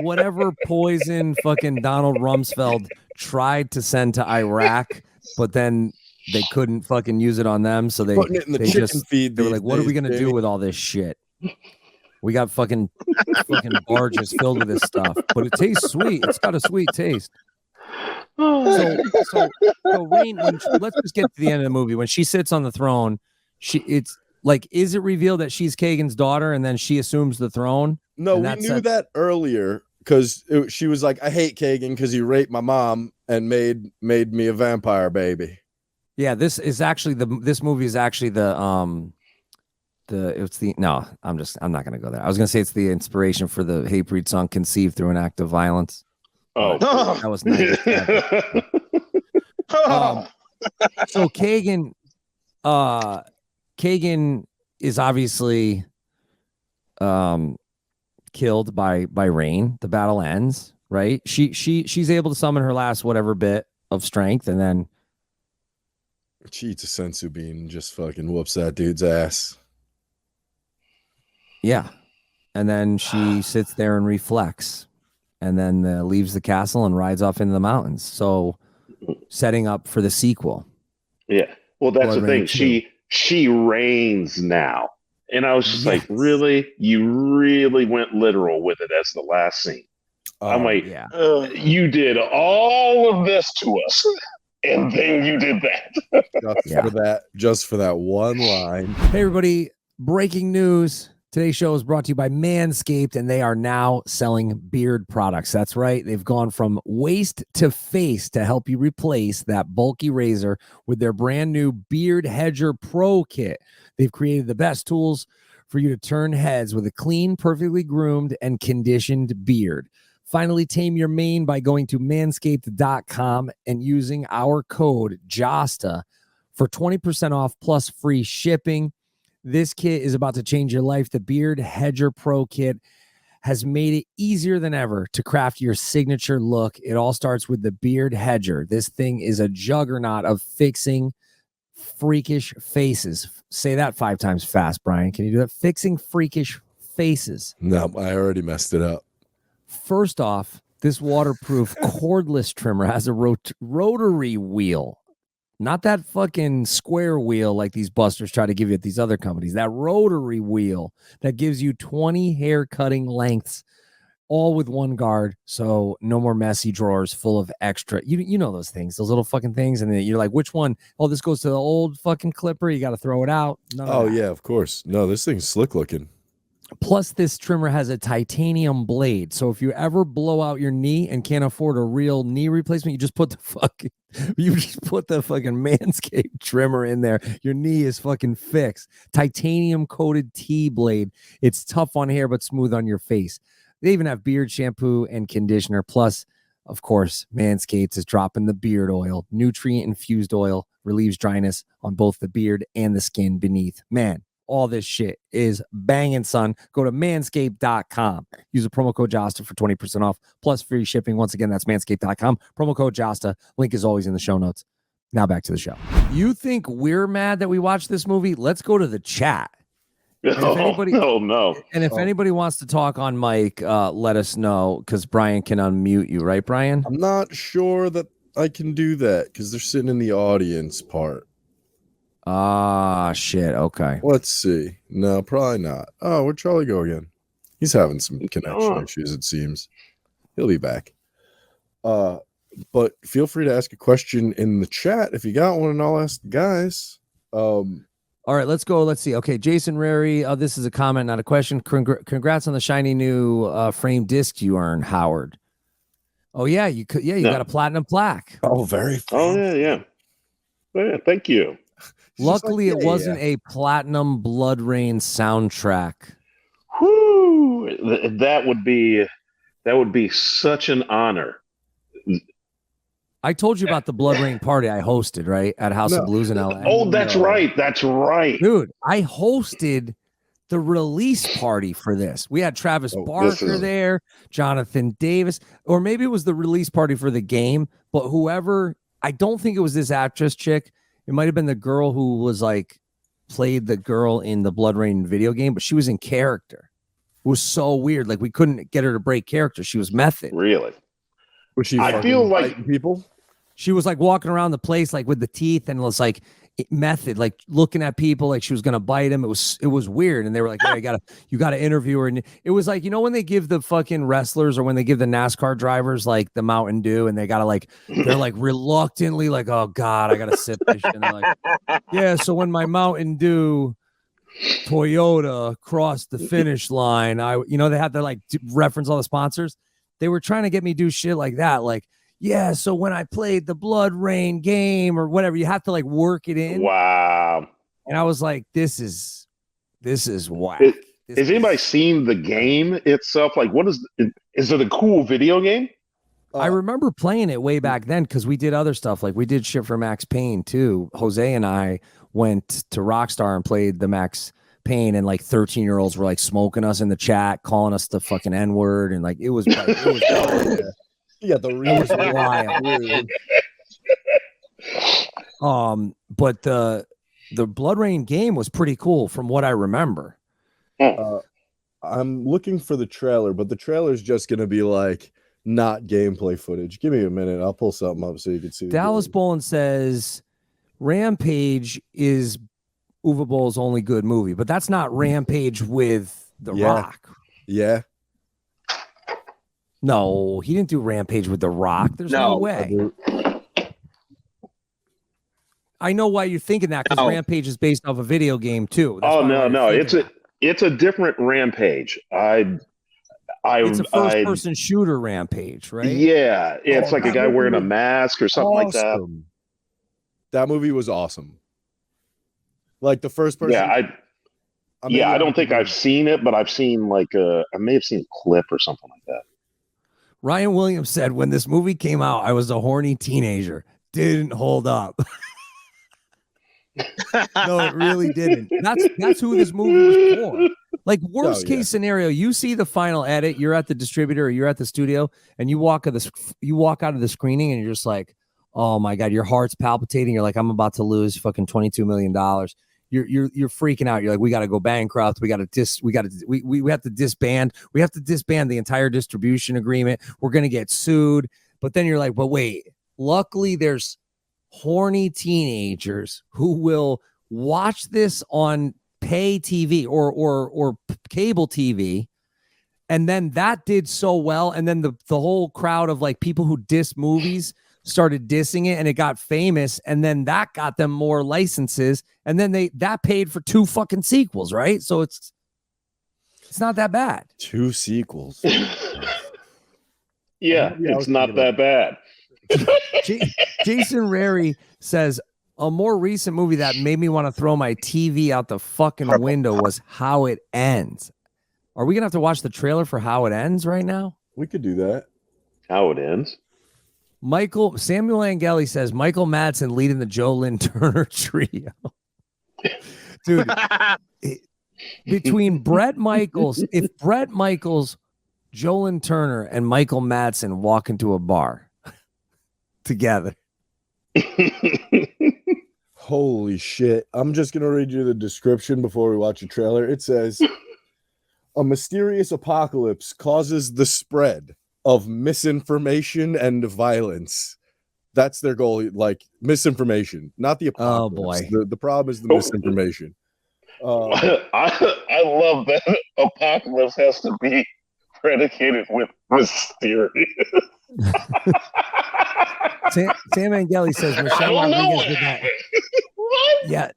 whatever poison fucking Donald Rumsfeld tried to send to Iraq, but then they couldn't fucking use it on them, so they were like, what are we gonna do with all this shit? We got fucking barges filled with this stuff, but it tastes sweet. It's got a sweet taste. So Rain, let's just get to the end of the movie. When she sits on the throne, it's like, is it revealed that she's Kagan's daughter and then she assumes the throne? No, we knew that earlier because she was like, I hate Kagan because he raped my mom and made me a vampire baby. Yeah, this movie is actually I'm not gonna go there. I was gonna say it's the inspiration for the H.A.I.T song "Conceived Through an Act of Violence." Oh, that was nice. So Kagan is obviously killed by Rain. The battle ends, right? She's able to summon her last whatever bit of strength, and then she eats a sensu bean and just fucking whoops that dude's ass. Yeah. And then she sits there and reflects, and then leaves the castle and rides off into the mountains. So setting up for the sequel. Yeah. Well, that's the thing. 2. She reigns now. And I was just like, really? You really went literal with it as the last scene. I'm like, you did all of this to us, and then you did that. Just for that one line. Hey, everybody. Breaking news. Today's show is brought to you by Manscaped, and they are now selling beard products. That's right. They've gone from waist to face to help you replace that bulky razor with their brand new Beard Hedger Pro Kit. They've created the best tools for you to turn heads with a clean, perfectly groomed, and conditioned beard. Finally, tame your mane by going to manscaped.com and using our code JASTA for 20% off plus free shipping. This kit is about to change your life. The Beard Hedger Pro Kit has made it easier than ever to craft your signature look. It all starts with the Beard Hedger. This thing is a juggernaut of fixing freakish faces. Say that 5 times fast, Brian. Can you do that? Fixing freakish faces. No, I already messed it up. First off, this waterproof cordless trimmer has a rotary wheel. Not that fucking square wheel like these busters try to give you at these other companies. That rotary wheel that gives you 20 hair cutting lengths, all with one guard. So no more messy drawers full of extra. You know those things, those little fucking things. And then you're like, which one? Oh, this goes to the old fucking clipper. You got to throw it out. Yeah, of course. No, this thing's slick looking. Plus, this trimmer has a titanium blade. So if you ever blow out your knee and can't afford a real knee replacement, you just put the fucking Manscaped trimmer in there. Your knee is fucking fixed. Titanium coated T-blade. It's tough on hair, but smooth on your face. They even have beard shampoo and conditioner. Plus, of course, Manscaped is dropping the beard oil. Nutrient-infused oil relieves dryness on both the beard and the skin beneath. Man, all this shit is banging, son. Go to manscaped.com. Use the promo code JASTA for 20% off plus free shipping. Once again, that's manscaped.com. Promo code JASTA. Link is always in the show notes. Now back to the show. You think we're mad that we watched this movie? Let's go to the chat. No. And if anybody wants to talk on mic, let us know, because Brian can unmute you, right, Brian? I'm not sure that I can do that because they're sitting in the audience part. Shit. Okay. Let's see. No, probably not. Oh, where'd Charlie go again? He's having some connection issues, it seems. He'll be back. But feel free to ask a question in the chat if you got one, and I'll ask the guys. All right, let's go. Let's see. Okay, Jason Rary. This is a comment, not a question. Congrats on the shiny new frame disc you earned, Howard. Oh yeah, you could. Yeah, you got a platinum plaque. Oh, very. Oh yeah. Yeah, thank you. Luckily, it wasn't a platinum Bloodrayne soundtrack. Whoo! That would be such an honor. I told you about the Bloodrayne party I hosted, right, at House of Blues in LA. Oh, that's right. That's right, dude. I hosted the release party for this. We had Travis Barker there, Jonathan Davis, or maybe it was the release party for the game. But whoever, I don't think it was this actress chick. It might have been the girl who was like played the girl in the Bloodrayne video game, but she was in character. It was so weird. like we couldn't get her to break character. She was method. Really? Was she? I feel like people. She was like walking around the place like with the teeth and was like method, like looking at people like she was gonna bite him. It was weird. And they were like, yeah, you gotta interview her. And it was like, you know, when they give the fucking wrestlers or when they give the NASCAR drivers like the Mountain Dew and they gotta like, they're like reluctantly like, oh God, I gotta sip this shit. And they're like, yeah, so when my Mountain Dew Toyota crossed the finish line, they had to like reference all the sponsors. they were trying to get me to do shit like that. Like, yeah, so when I played the Bloodrayne game or whatever, you have to like work it in. Wow. And I was like, this is whack. Has anybody seen the game itself? Like, what is it a cool video game? I remember playing it way back then because we did other stuff. Like we did shit for Max Payne too. Jose and I went to Rockstar and played the Max Payne, and like 13-year-olds were like smoking us in the chat, calling us the fucking N-word, and like it was yeah, the real wild. But the Bloodrayne game was pretty cool from what I remember. I'm looking for the trailer, but the trailer's just gonna be like not gameplay footage. Give me a minute, I'll pull something up so you can see. Dallas Bolin says Rampage is Uwe Boll's only good movie, but that's not Rampage with The Rock. Yeah. No, he didn't do Rampage with The Rock. There's no way. I know why you're thinking that, because Rampage is based off a video game too. That's no. It's a different Rampage. It's a first-person shooter Rampage, right? Yeah, it's like a guy wearing a mask or something like that. That movie was awesome. Like the first person. Yeah, I don't think I've seen it, but I've seen I may have seen a clip or something like that. Ryan Williams said, when this movie came out, I was a horny teenager. Didn't hold up. No, it really didn't. That's who this movie was for. Like, worst case scenario, you see the final edit, you're at the distributor or you're at the studio, and you walk out of the screening and you're just like, oh my God, your heart's palpitating. You're like, I'm about to lose fucking $22 million. You're freaking out. You're like, we got to go bankrupt. We have to disband. We have to disband the entire distribution agreement. We're going to get sued. But then you're like, but wait, luckily there's horny teenagers who will watch this on pay TV or cable TV. And then that did so well. And then the whole crowd of like people who diss movies started dissing it, and it got famous, and then that got them more licenses, and then that paid for 2 fucking sequels, right? So it's not that bad. 2 sequels. Yeah, it's not that bad. Jason Rary says, a more recent movie that made me want to throw my TV out the fucking window was How It Ends. Are we gonna have to watch the trailer for How It Ends right now? We could do that. How It Ends. Samuel Angeli says Michael Madsen leading the Joe Lynn Turner trio. Dude, between Bret Michaels, if Bret Michaels, Joe Lynn Turner, and Michael Madsen walk into a bar together. Holy shit. I'm just going to read you the description before we watch the trailer. It says, a mysterious apocalypse causes the spread of misinformation and violence. That's their goal, like misinformation, not the apocalypse. Oh boy, the problem is the misinformation. I love that apocalypse has to be predicated with mysterious. Sam Angeli says Michelle Rodriguez did that.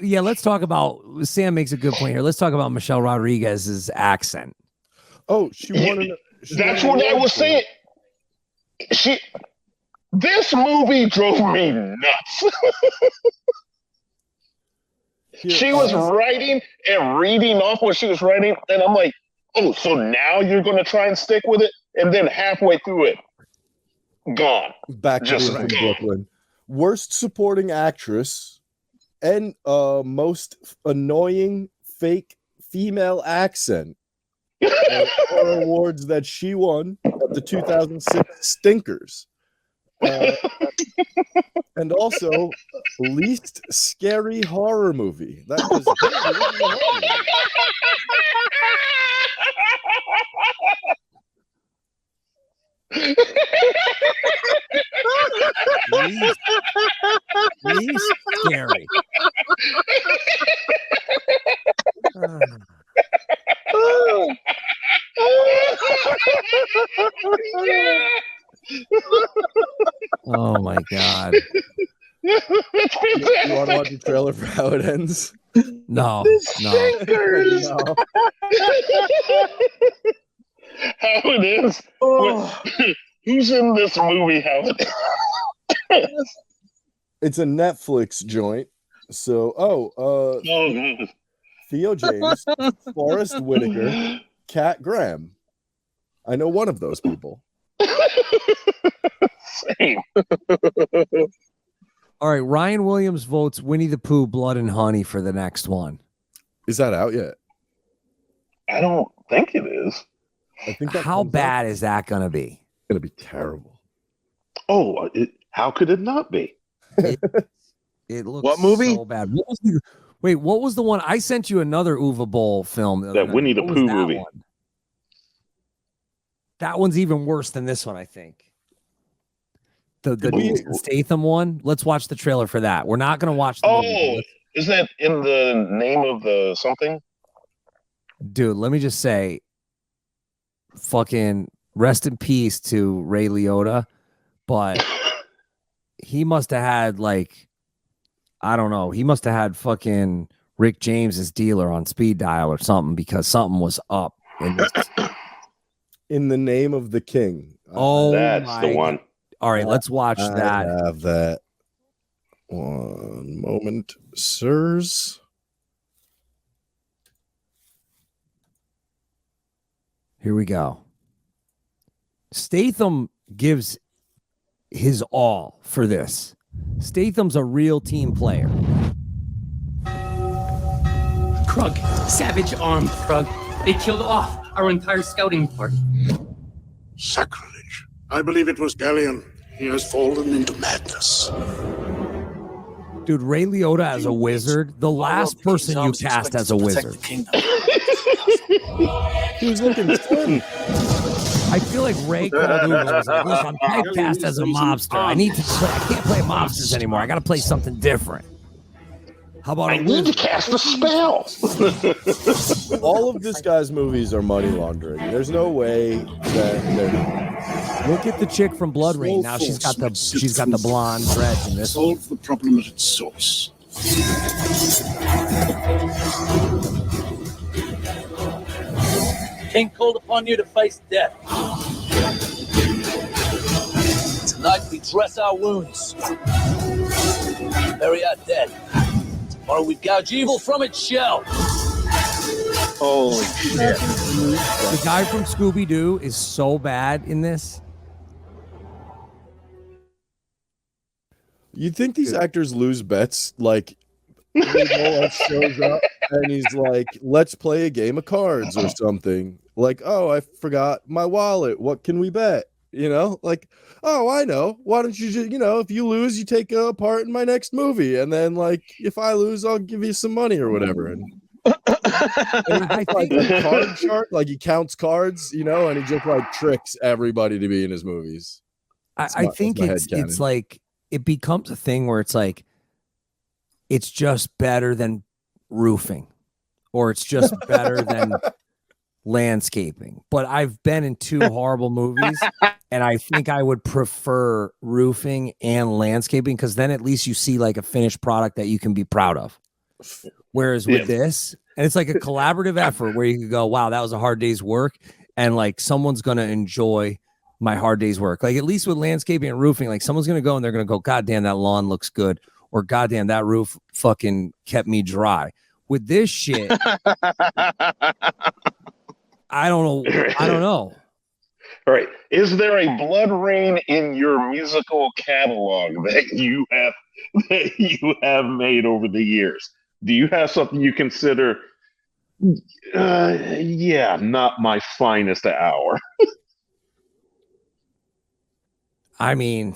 Yeah, let's talk about. Sam makes a good point here. Let's talk about Michelle Rodriguez's accent. Oh, she won. That's what I was saying. This movie drove me nuts. She was writing and reading off what she was writing, and I'm like, oh, so now you're going to try and stick with it? And then halfway through it, gone. Back to Brooklyn. Worst supporting actress and most annoying fake female accent. Are awards that she won at the 2006 Stinkers. And also least scary horror movie. That was least scary. Oh my God. You want to watch the trailer for How It Ends? No. how it is? Who's in this movie? How it is? It's a Netflix joint. So, Theo James, Forrest Whitaker, Cat Graham. I know one of those people. Same. All right, Ryan Williams votes Winnie the Pooh, Blood and Honey for the next one. Is that out yet? I don't think it is. I think that how bad is that going to be? It's going to be terrible. Oh, how could it not be? It looks what movie? So bad. What was the one? I sent you another Uwe Boll film. That Winnie the Pooh movie. One? That one's even worse than this one, I think. The Statham one. Let's watch the trailer for that. We're not going to watch the movie. Is that in the name of the something? Dude, let me just say, fucking rest in peace to Ray Liotta, but he must have had I don't know. He must have had fucking Rick James's dealer on speed dial or something because something was up in this. In the Name of the King. Oh, that's the one. All right, let's watch that. I have that. One moment, sirs. Here we go. Statham gives his all for this. Statham's a real team player. Krug, savage armed Krug. They killed off our entire scouting party. Sacrilege. I believe it was Galleon. He has fallen into madness. Dude, Ray Liotta as a wizard, the last person you cast as a wizard. He was looking slim. I feel like Ray called Uwe and was like, look, I'm typecast as a mobster. I can't play mobsters anymore. I got to play something different. How about I need to cast a spell. All of this guy's movies are money laundering. There's no way that they're not. Look at the chick from Bloodrayne. Now she's got the blonde dreads in this. Solve the problem at its source. King called upon you to face death. Tonight we dress our wounds, bury our dead. Tomorrow we gouge evil from its shell. Holy shit. The guy from Scooby-Doo is so bad in this. You think these actors lose bets? Like, shows up and he's like, let's play a game of cards or something. Like, oh, I forgot my wallet. What can we bet? You know, like, oh, I know. Why don't you just, if you lose, you take a part in my next movie. And then, like, if I lose, I'll give you some money or whatever. And I think a card chart, like he counts cards, and he just like tricks everybody to be in his movies. I think it's like, it becomes a thing where it's like, it's just better than roofing, or it's just better than landscaping. But I've been in two horrible movies, and I think I would prefer roofing and landscaping because then at least you see like a finished product that you can be proud of. Whereas with this, and it's like a collaborative effort where you can go, wow, that was a hard day's work, and like someone's gonna enjoy my hard day's work. Like at least with landscaping and roofing, like someone's gonna go and they're gonna go, God damn, that lawn looks good. Or goddamn, that roof fucking kept me dry. With this shit, I don't know. All right. Is there a Bloodrayne in your musical catalog that you have made over the years? Do you have something you consider? Not my finest hour. I mean,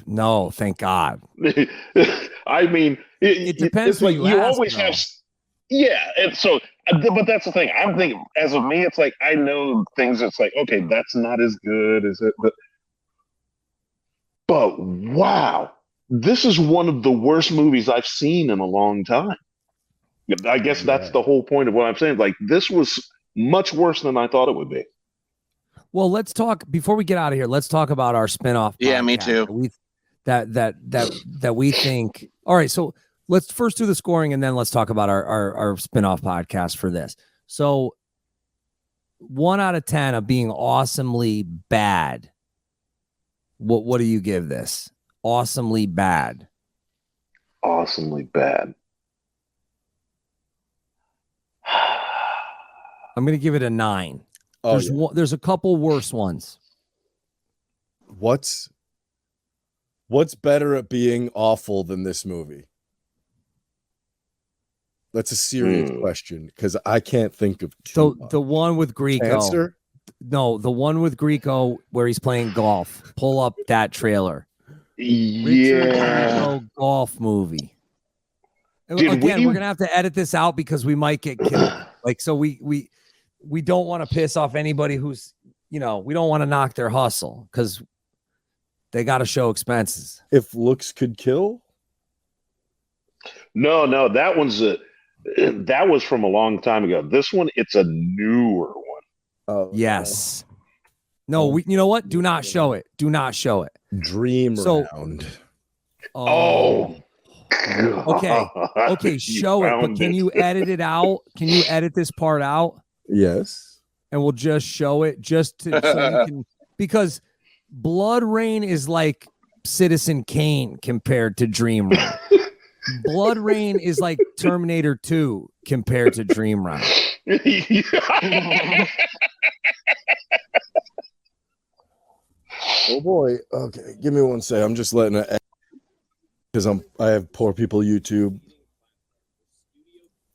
no, thank God. I mean, it depends. It's like you always have. Yeah, and so, but that's the thing. I'm thinking, as of me, it's like I know things. It's like, okay, that's not as good as it, but wow, this is one of the worst movies I've seen in a long time. I guess that's the whole point of what I'm saying. Like, this was much worse than I thought it would be. Well, let's talk before we get out of here. Let's talk about our spinoff. Yeah, me too. That we think. All right, so let's first do the scoring, and then let's talk about our spinoff podcast for this. So, 1 out of 10 of being awesomely bad, what do you give this? Awesomely bad. Awesomely bad. I'm going to give it a 9. Oh, there's a couple worse ones. What's better at being awful than this movie? That's a serious question because I can't think of So the one with Grieco. Cancer? No, the one with Grieco where he's playing golf. Pull up that trailer. Richard Grieco golf movie. Again, we're gonna have to edit this out because we might get killed. Like, so we don't want to piss off anybody who's, we don't want to knock their hustle because they got to show expenses. If looks could kill. No, that was from a long time ago. This one, it's a newer one. Oh, yes. No, you know what? Do not show it. Do not show it. Dream Round. Oh. Okay, show it. But can you edit it out? Can you edit this part out? Yes. And we'll just show it so you can, because Bloodrayne is like Citizen Kane compared to Dream Round. Bloodrayne is like Terminator 2 compared to Dream Round. Oh boy. Okay, give me one sec. I'm just letting it because I have poor people YouTube.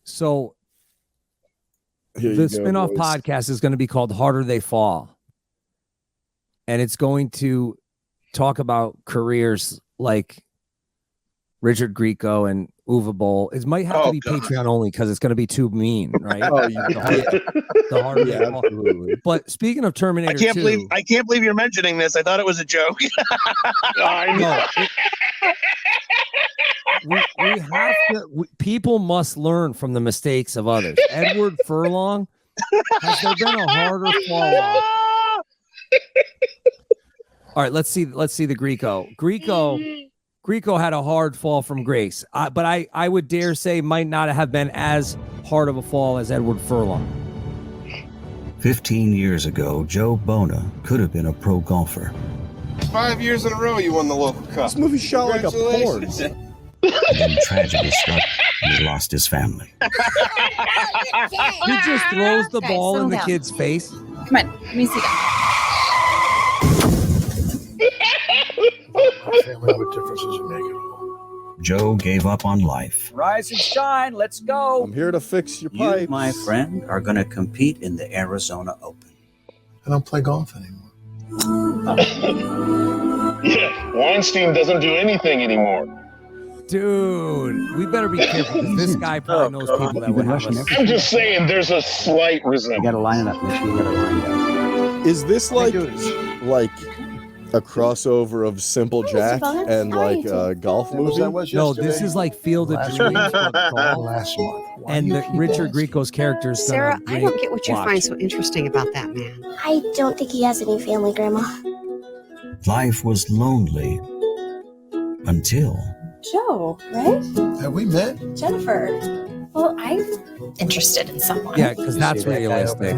So Here the you go, spinoff boys. podcast is going to be called Harder They Fall. And it's going to talk about careers like Richard Grieco and Uwe Boll. It might have to be Patreon only because it's going to be too mean, right? The Harder They Fall. Absolutely. But speaking of Terminator, I can't believe you're mentioning this. I thought it was a joke. I know. We have to. People must learn from the mistakes of others. Edward Furlong, has there been a harder fall off? All right, let's see the Grieco. Grieco had a hard fall from grace, but I would dare say might not have been as hard of a fall as Edward Furlong. 15 years ago, Joe Bona could have been a pro golfer. 5 years in a row you won the local cup. This movie shot like a porn. Then tragedy struck and he lost his family. He just throws the ball in the kid's face. Come on, let me see that. What difference does it make at all? Joe gave up on life. Rise and shine. Let's go. I'm here to fix your You, pipes. my friend, are going to compete in the Arizona Open. I don't play golf anymore. Yeah, Weinstein doesn't do anything anymore. Dude, we better be careful because this guy probably knows people that would have us. I'm just saying, there's a slight resemblance. You got to line it up. Make sure you got to line it up. Is this like a crossover of Simple Jack and like a golf movie? No, this is like Field of Dreams but golf. Last month. And Richard Grieco's character is Sarah, I don't get what you find so interesting about that man. I don't think he has any family, Grandma. Life was lonely until... Joe, right? Have we met? Jennifer. Well, I'm interested in someone. Yeah, because that's realistic.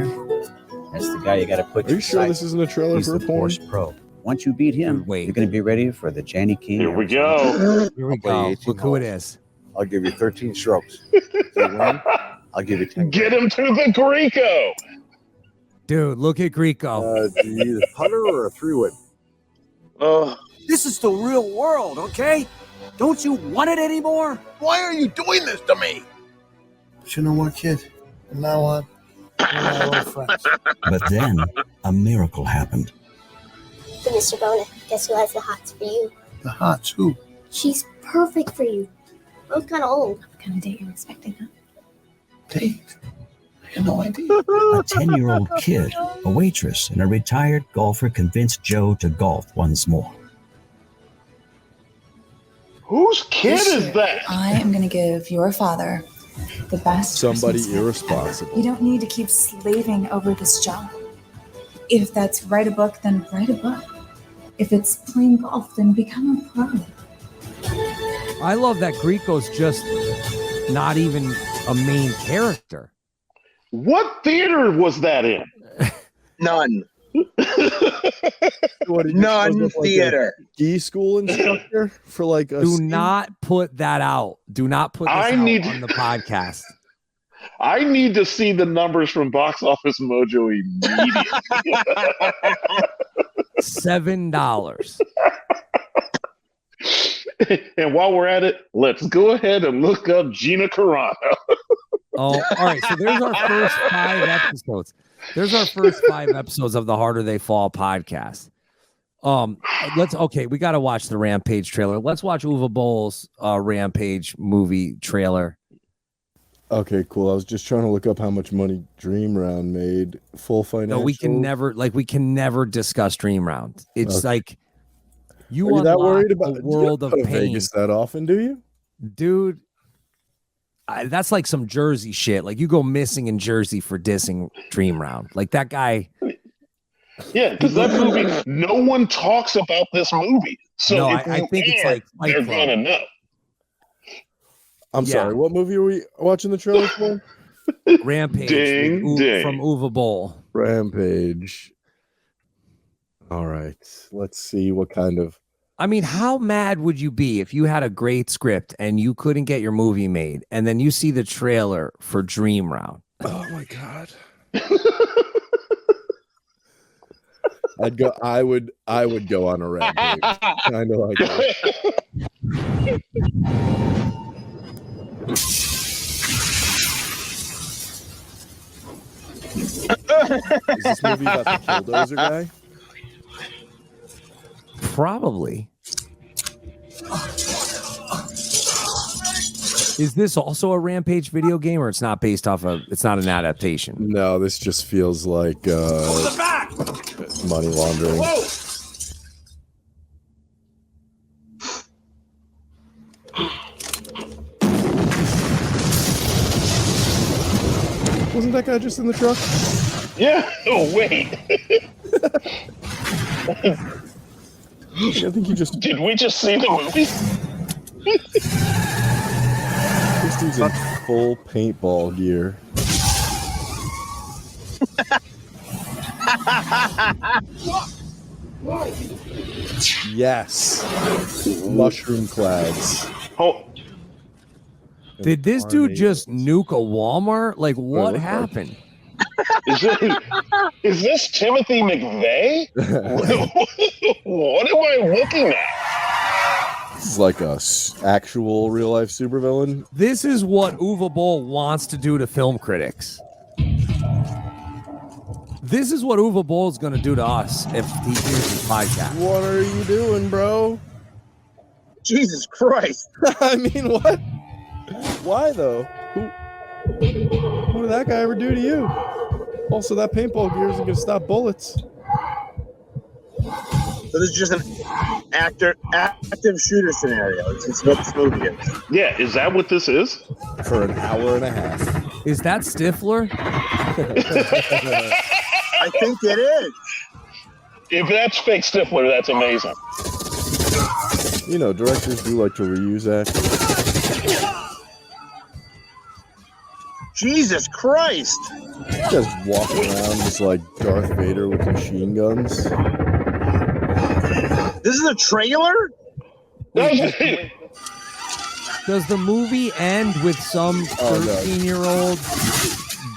That's the guy you got to put. Are you sure this isn't a trailer He's for a the porn? Force Pro. Once you beat him, you're going to be ready for the Janny King. Here we go. Here we go. Look who it is. I'll give you 13 strokes. I'll give you 10. Get him to the Grieco. Dude, look at Grieco. Do you need a putter or a 3-wood? This is the real world, okay? Don't you want it anymore? Why are you doing this to me? But you know what, kid? From now on, we're all friends. But then a miracle happened. But Mr. Bona, guess who has the hots for you? The hots, who? She's perfect for you. Both kind of old. What kind of date you're expecting, huh? Date? I had no idea. A 10-year-old kid, a waitress, and a retired golfer convinced Joe to golf once more. Whose kid is that? I am going to give your father the best. Somebody Christmas gift irresponsible. ever. You don't need to keep slaving over this job. If that's write a book, then write a book. If it's playing golf, then become a pro. I love that Grieco's just not even a main character. What theater was that in? None. None theater. Ski school instructor for like a Do not put that out. Do not put this out on the podcast. I need to see the numbers from Box Office Mojo immediately. $7. And while we're at it, let's go ahead and look up Gina Carano. Oh, all right. So there's our first 5 episodes. There's our first 5 episodes of the Harder They Fall podcast. We got to watch the Rampage trailer. Let's watch Uwe Boll's Rampage movie trailer. Okay, cool. I was just trying to look up how much money Dream Round made. Full financial. No, we can never discuss Dream Round. It's like Are you that worried about a world of pain. Vegas that often, do you? Dude, that's like some Jersey shit. Like you go missing in Jersey for dissing Dream Round. Like that guy. Yeah, because that movie, no one talks about this movie. So no, I think it's like they're gonna know. I'm sorry. What movie are we watching the trailer for? Rampage ding. From Uwe Boll. Rampage. All right. Let's see what kind of. I mean, how mad would you be if you had a great script and you couldn't get your movie made, and then you see the trailer for Dream Round? Oh my god. I would go on a rampage. Kind of like that. Is this movie about the Killdozer guy? Probably. Is this also a Rampage video game, or it's not based off of? It's not an adaptation. No, this just feels like money laundering. Whoa. Wasn't that guy just in the truck? Yeah. Oh wait. I think you just. Did we just see the movie? This dude's in full paintball gear. Yes. Mushroom clads. Oh. Did this dude just nuke a Walmart? Like, what happened? Is this Timothy McVeigh? What am I looking at? This is like a actual real life supervillain. This is what Uwe Boll wants to do to film critics. This is what Uwe Boll is going to do to us if he hears this podcast. What are you doing, bro? Jesus Christ. I mean, what? Why, though? What did that guy ever do to you? Also, that paintball gear isn't going to stop bullets. So this is just an active shooter scenario. It's what this movie is. Yeah, is that what this is? For an hour and a half. Is that Stifler? I think it is. If that's fake Stifler, that's amazing. You know, directors do like to reuse actors. Jesus Christ! You guys walk around just like Darth Vader with machine guns. This is a trailer? Does the movie end with some 13-year-old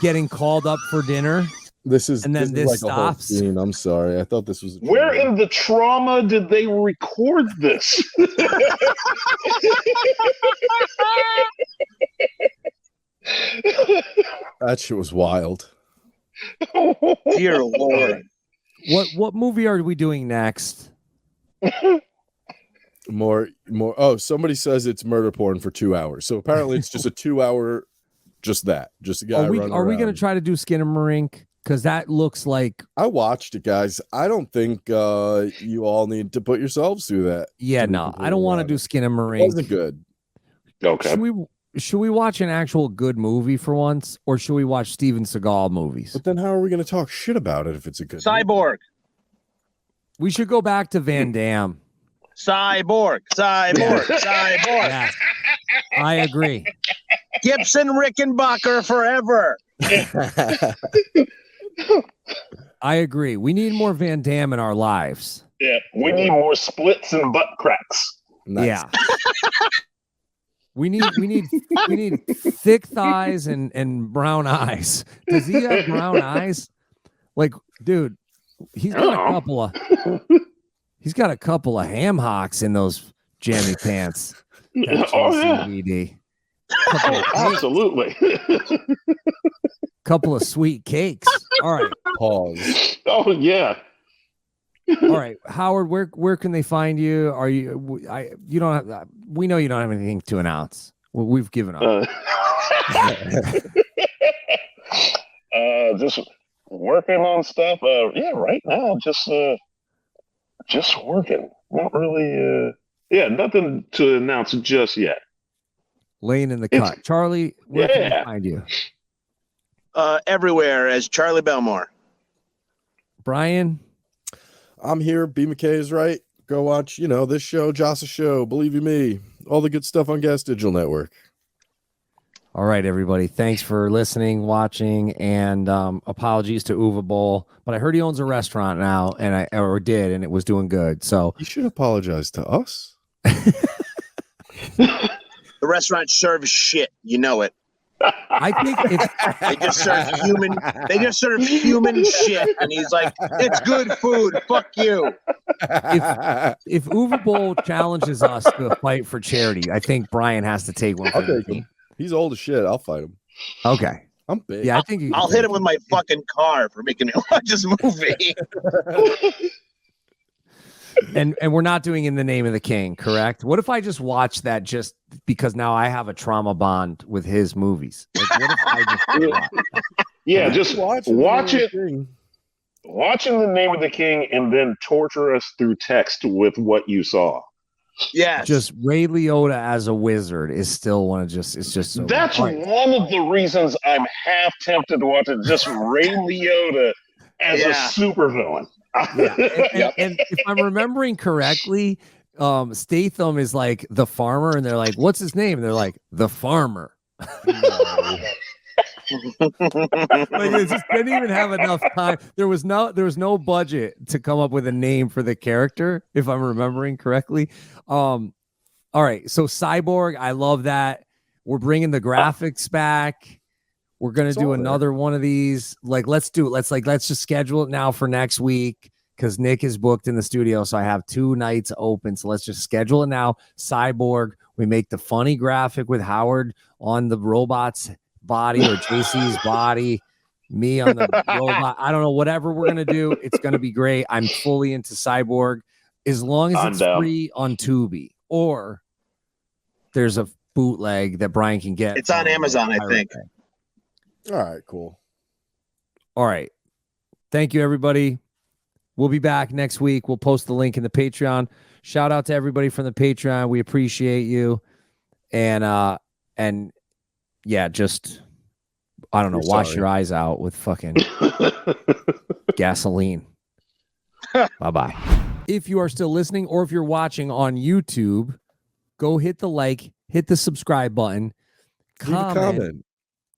getting called up for dinner? This is and then this like stops. A whole scene. I'm sorry. I thought this was. Where in the trauma did they record this? That shit was wild. Dear Lord. What movie are we doing next? More. Oh, somebody says it's murder porn for 2 hours. So apparently it's just a 2 hour. Just a guy running around. Are we going to try to do Skinamarink? Because that looks like. I watched it, guys. I don't think you all need to put yourselves through that. Yeah, no, I don't want to do Skinamarink. It wasn't good. Okay. Should we watch an actual good movie for once, or should we watch Steven Seagal movies? But then how are we going to talk shit about it if it's a good Cyborg? Movie? We should go back to Van Damme. Cyborg. Yeah, I agree. Gibson Rickenbacker forever. I agree. We need more Van Damme in our lives. Yeah, we need more splits and butt cracks. Nice. Yeah. We need thick thighs and brown eyes. Does he have brown eyes? Like, dude, he's got a couple of ham hocks in those jammy pants. CBD. Absolutely. Couple of sweet cakes. All right. Pause. Oh yeah. All right, Howard. Where can they find you? Are you? You don't have. We know you don't have anything to announce. Well, we've given up. Just working on stuff. Yeah, right now just working. Not really. Yeah, nothing to announce just yet. Laying in the cut. Charlie, where can they find you? Everywhere as Charlie Bellmore. Brian, I'm here. B. McKay is right. Go watch, this show, Jasta Show, Believe You Me, all the good stuff on Gas Digital Network. All right, everybody. Thanks for listening, watching, and apologies to Uwe Boll. But I heard he owns a restaurant now, and it was doing good. So you should apologize to us. The restaurant serves shit. You know it. I think they just serve human shit, and he's like, "It's good food. Fuck you." If Uwe Boll challenges us to a fight for charity, I think Brian has to take one. I'll take him. He's old as shit. I'll fight him. Okay, I'm big. Yeah, I think I'll hit him with my fucking car for making me watch this movie. And we're not doing In the Name of the King, correct? What if I just watch that just because now I have a trauma bond with his movies? Like, what if I just watch it. Watch In the Name of the King and then torture us through text with what you saw. Yeah, just Ray Liotta as a wizard is still it's just so that's one of the reasons I'm half tempted to watch it. Just Ray Liotta as a supervillain. And if I'm remembering correctly, Statham is like the farmer, and they're like, "What's his name?" And they're like, "The Farmer." It just didn't even have enough time. There was no budget to come up with a name for the character, if I'm remembering correctly. All right, so Cyborg, I love that. We're bringing the graphics back. We're gonna do another one of these. Like, let's do it. Let's just schedule it now for next week because Nick is booked in the studio, so I have 2 nights open. So let's just schedule it now. Cyborg. We make the funny graphic with Howard on the robot's body or JC's body, me on the robot. I don't know, whatever we're gonna do, it's gonna be great. I'm fully into Cyborg as long as it's free on Tubi, or there's a bootleg that Brian can get. It's on Amazon, I think. All right, cool. All right. Thank you, everybody. We'll be back next week. We'll post the link in the Patreon. Shout out to everybody from the Patreon. We appreciate you. And yeah, just, I don't know, wash your eyes out with fucking gasoline. Bye-bye. If you are still listening or if you're watching on YouTube, go hit the like, hit the subscribe button,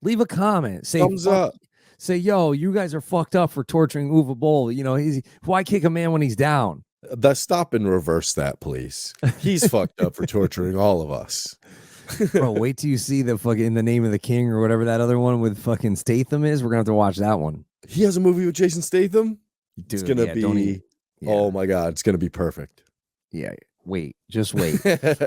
leave a comment. Say thumbs up. Say, yo, you guys are fucked up for torturing Uwe Boll. Why kick a man when he's down? Stop and reverse that, please. He's fucked up for torturing all of us. Bro, wait till you see the fucking In the Name of the King or whatever that other one with fucking Statham is. We're gonna have to watch that one. He has a movie with Jason Statham. Dude, it's gonna be. Oh my god, it's gonna be perfect. Yeah. Wait, just wait.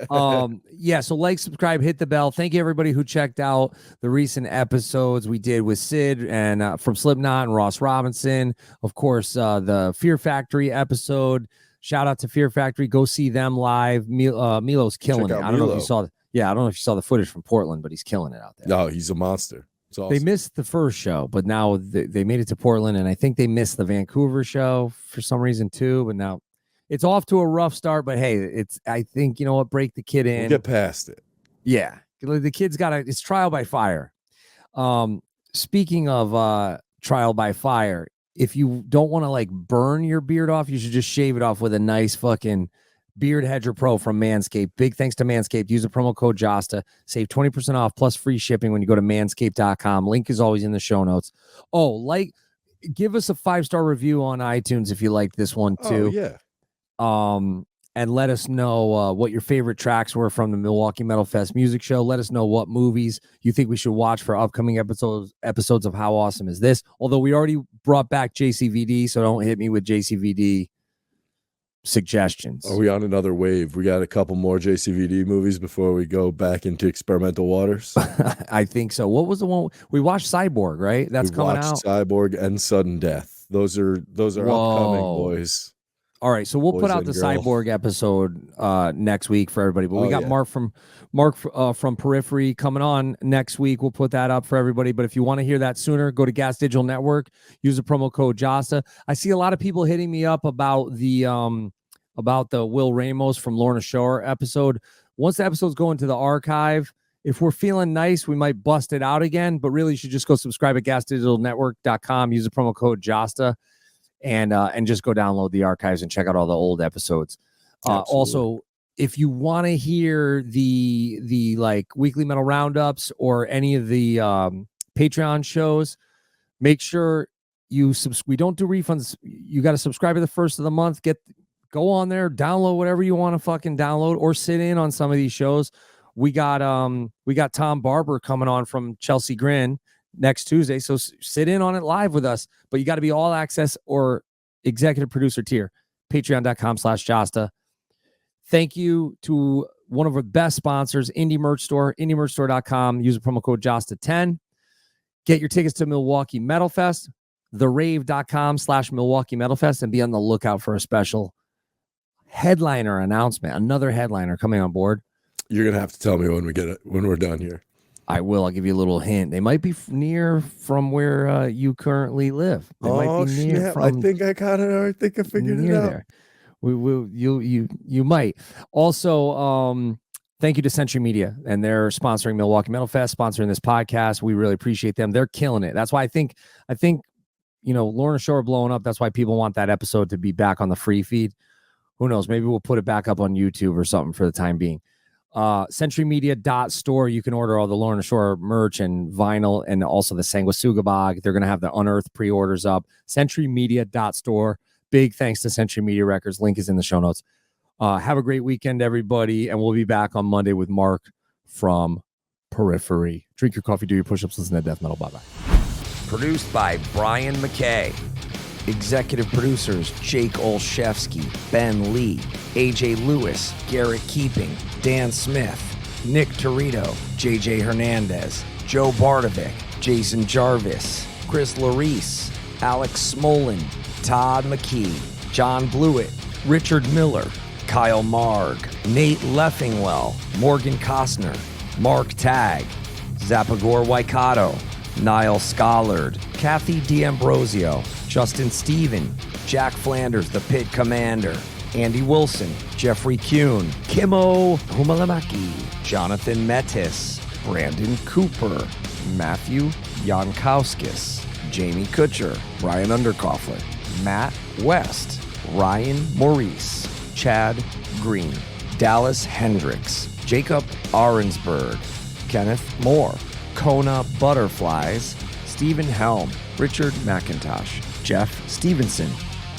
So like, subscribe, hit the bell. Thank you everybody who checked out the recent episodes we did with Sid and from Slipknot and Ross Robinson. Of course, the Fear Factory episode. Shout out to Fear Factory. Go see them live. Milo's killing it. I don't know if you saw I don't know if you saw the footage from Portland, but he's killing it out there. No, he's a monster. It's awesome. They missed the first show, but now they made it to Portland, and I think they missed the Vancouver show for some reason too. But now it's off to a rough start, but hey, I think, you know what, break the kid in. We'll get past it. Yeah. The kid's it's trial by fire. Speaking of trial by fire, if you don't want to like burn your beard off, you should just shave it off with a nice fucking Beard Hedger Pro from Manscaped. Big thanks to Manscaped. Use the promo code Jasta. Save 20% off plus free shipping when you go to manscaped.com. Link is always in the show notes. Oh, give us a 5-star review on iTunes if you liked this one too. Oh, yeah. And let us know what your favorite tracks were from the Milwaukee Metal Fest music show. Let us know what movies you think we should watch for upcoming episodes of How Awesome Is This? Although we already brought back JCVD, so don't hit me with JCVD suggestions. Are we on another wave? We got a couple more JCVD movies before we go back into experimental waters. I think so. What was the one we watched? Cyborg, right? That's coming out. Cyborg and Sudden Death. Those are upcoming, boys. All right, so we'll put out the Cyborg episode next week for everybody. But we got Mark from Periphery coming on next week. We'll put that up for everybody. But if you want to hear that sooner, go to Gas Digital Network. Use the promo code Jasta. I see a lot of people hitting me up about the Will Ramos from Lorna Shore episode. Once the episodes go into the archive, if we're feeling nice, we might bust it out again. But really, you should just go subscribe at gasdigitalnetwork.com. Use the promo code Jasta. And just go download the archives and check out all the old episodes. Also, if you want to hear the like weekly metal roundups or any of the Patreon shows, make sure you we don't do refunds. You got to subscribe to the first of the month. Go on there, download whatever you want to fucking download, or sit in on some of these shows. We got Tom Barber coming on from Chelsea Grin next Tuesday, so sit in on it live with us. But you got to be all access or executive producer tier. Patreon.com/Jasta. Thank you to one of our best sponsors, Indie Merch Store, indiemerchstore.com. Use the promo code Jasta10. Get your tickets to Milwaukee Metal Fest, therave.com/Milwaukee Metal Fest, and be on the lookout for a special headliner announcement. Another headliner coming on board. You're gonna have to tell me when we're done here. I will. I'll give you a little hint. They might be near from where you currently live. They might be near from, I think I got it. I think I figured it out. There. We will. You might. Also, thank you to Century Media, and they're sponsoring Milwaukee Metal Fest, sponsoring this podcast. We really appreciate them. They're killing it. That's why I think Lorna Shore blowing up. That's why people want that episode to be back on the free feed. Who knows? Maybe we'll put it back up on YouTube or something for the time being. Centurymedia.store. You can order all the Lorna Shore merch and vinyl, and also the Sanguisuga Bog. They're going to have the Unearthed pre-orders up. Centurymedia.store. Big thanks to Century Media Records. Link is in the show notes. Have a great weekend, everybody, and we'll be back on Monday with Mark from Periphery. Drink your coffee, do your push-ups, listen to death metal. Bye-bye. Produced by Brian MacKay. Executive producers Jake Olszewski, Ben Lee, AJ Lewis, Garrett Keeping, Dan Smith, Nick Torito, JJ Hernandez, Joe Bardovic, Jason Jarvis, Chris Larice, Alex Smolin, Todd McKee, John Blewett, Richard Miller, Kyle Marg, Nate Leffingwell, Morgan Costner, Mark Tagg, Zapagor Waikato, Niall Scollard, Kathy D'Ambrosio, Justin Stephen, Jack Flanders, the Pit Commander, Andy Wilson, Jeffrey Kuhn, Kimo Humalamaki, Jonathan Metis, Brandon Cooper, Matthew Jankowskis, Jamie Kutcher, Ryan Underkoffler, Matt West, Ryan Maurice, Chad Green, Dallas Hendricks, Jacob Arensberg, Kenneth Moore, Kona Butterflies, Stephen Helm, Richard McIntosh, Jeff Stevenson,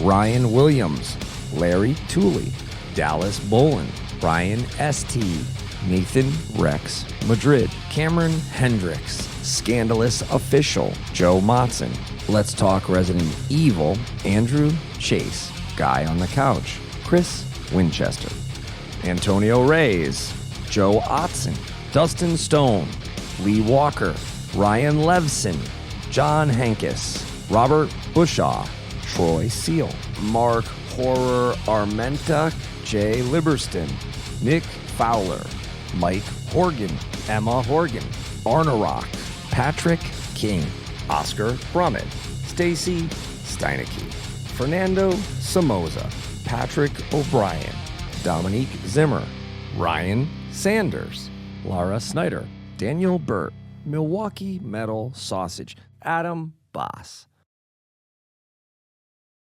Ryan Williams, Larry Tooley, Dallas Bolin, Brian St., Nathan Rex Madrid, Cameron Hendricks, Scandalous Official, Joe Madsen, Let's Talk Resident Evil, Andrew Chase, Guy on the Couch, Chris Winchester, Antonio Reyes, Joe Otzen, Dustin Stone, Lee Walker, Ryan Levson, John Hankus, Robert Bushaw, Troy Seal, Mark Horror Armenta, Jay Liberston, Nick Fowler, Mike Horgan, Emma Horgan, Arnarok, Patrick King, Oscar Brummett, Stacy Steinecke, Fernando Somoza, Patrick O'Brien, Dominique Zimmer, Ryan Sanders, Laura Snyder, Daniel Burt, Milwaukee Metal Sausage, Adam Boss,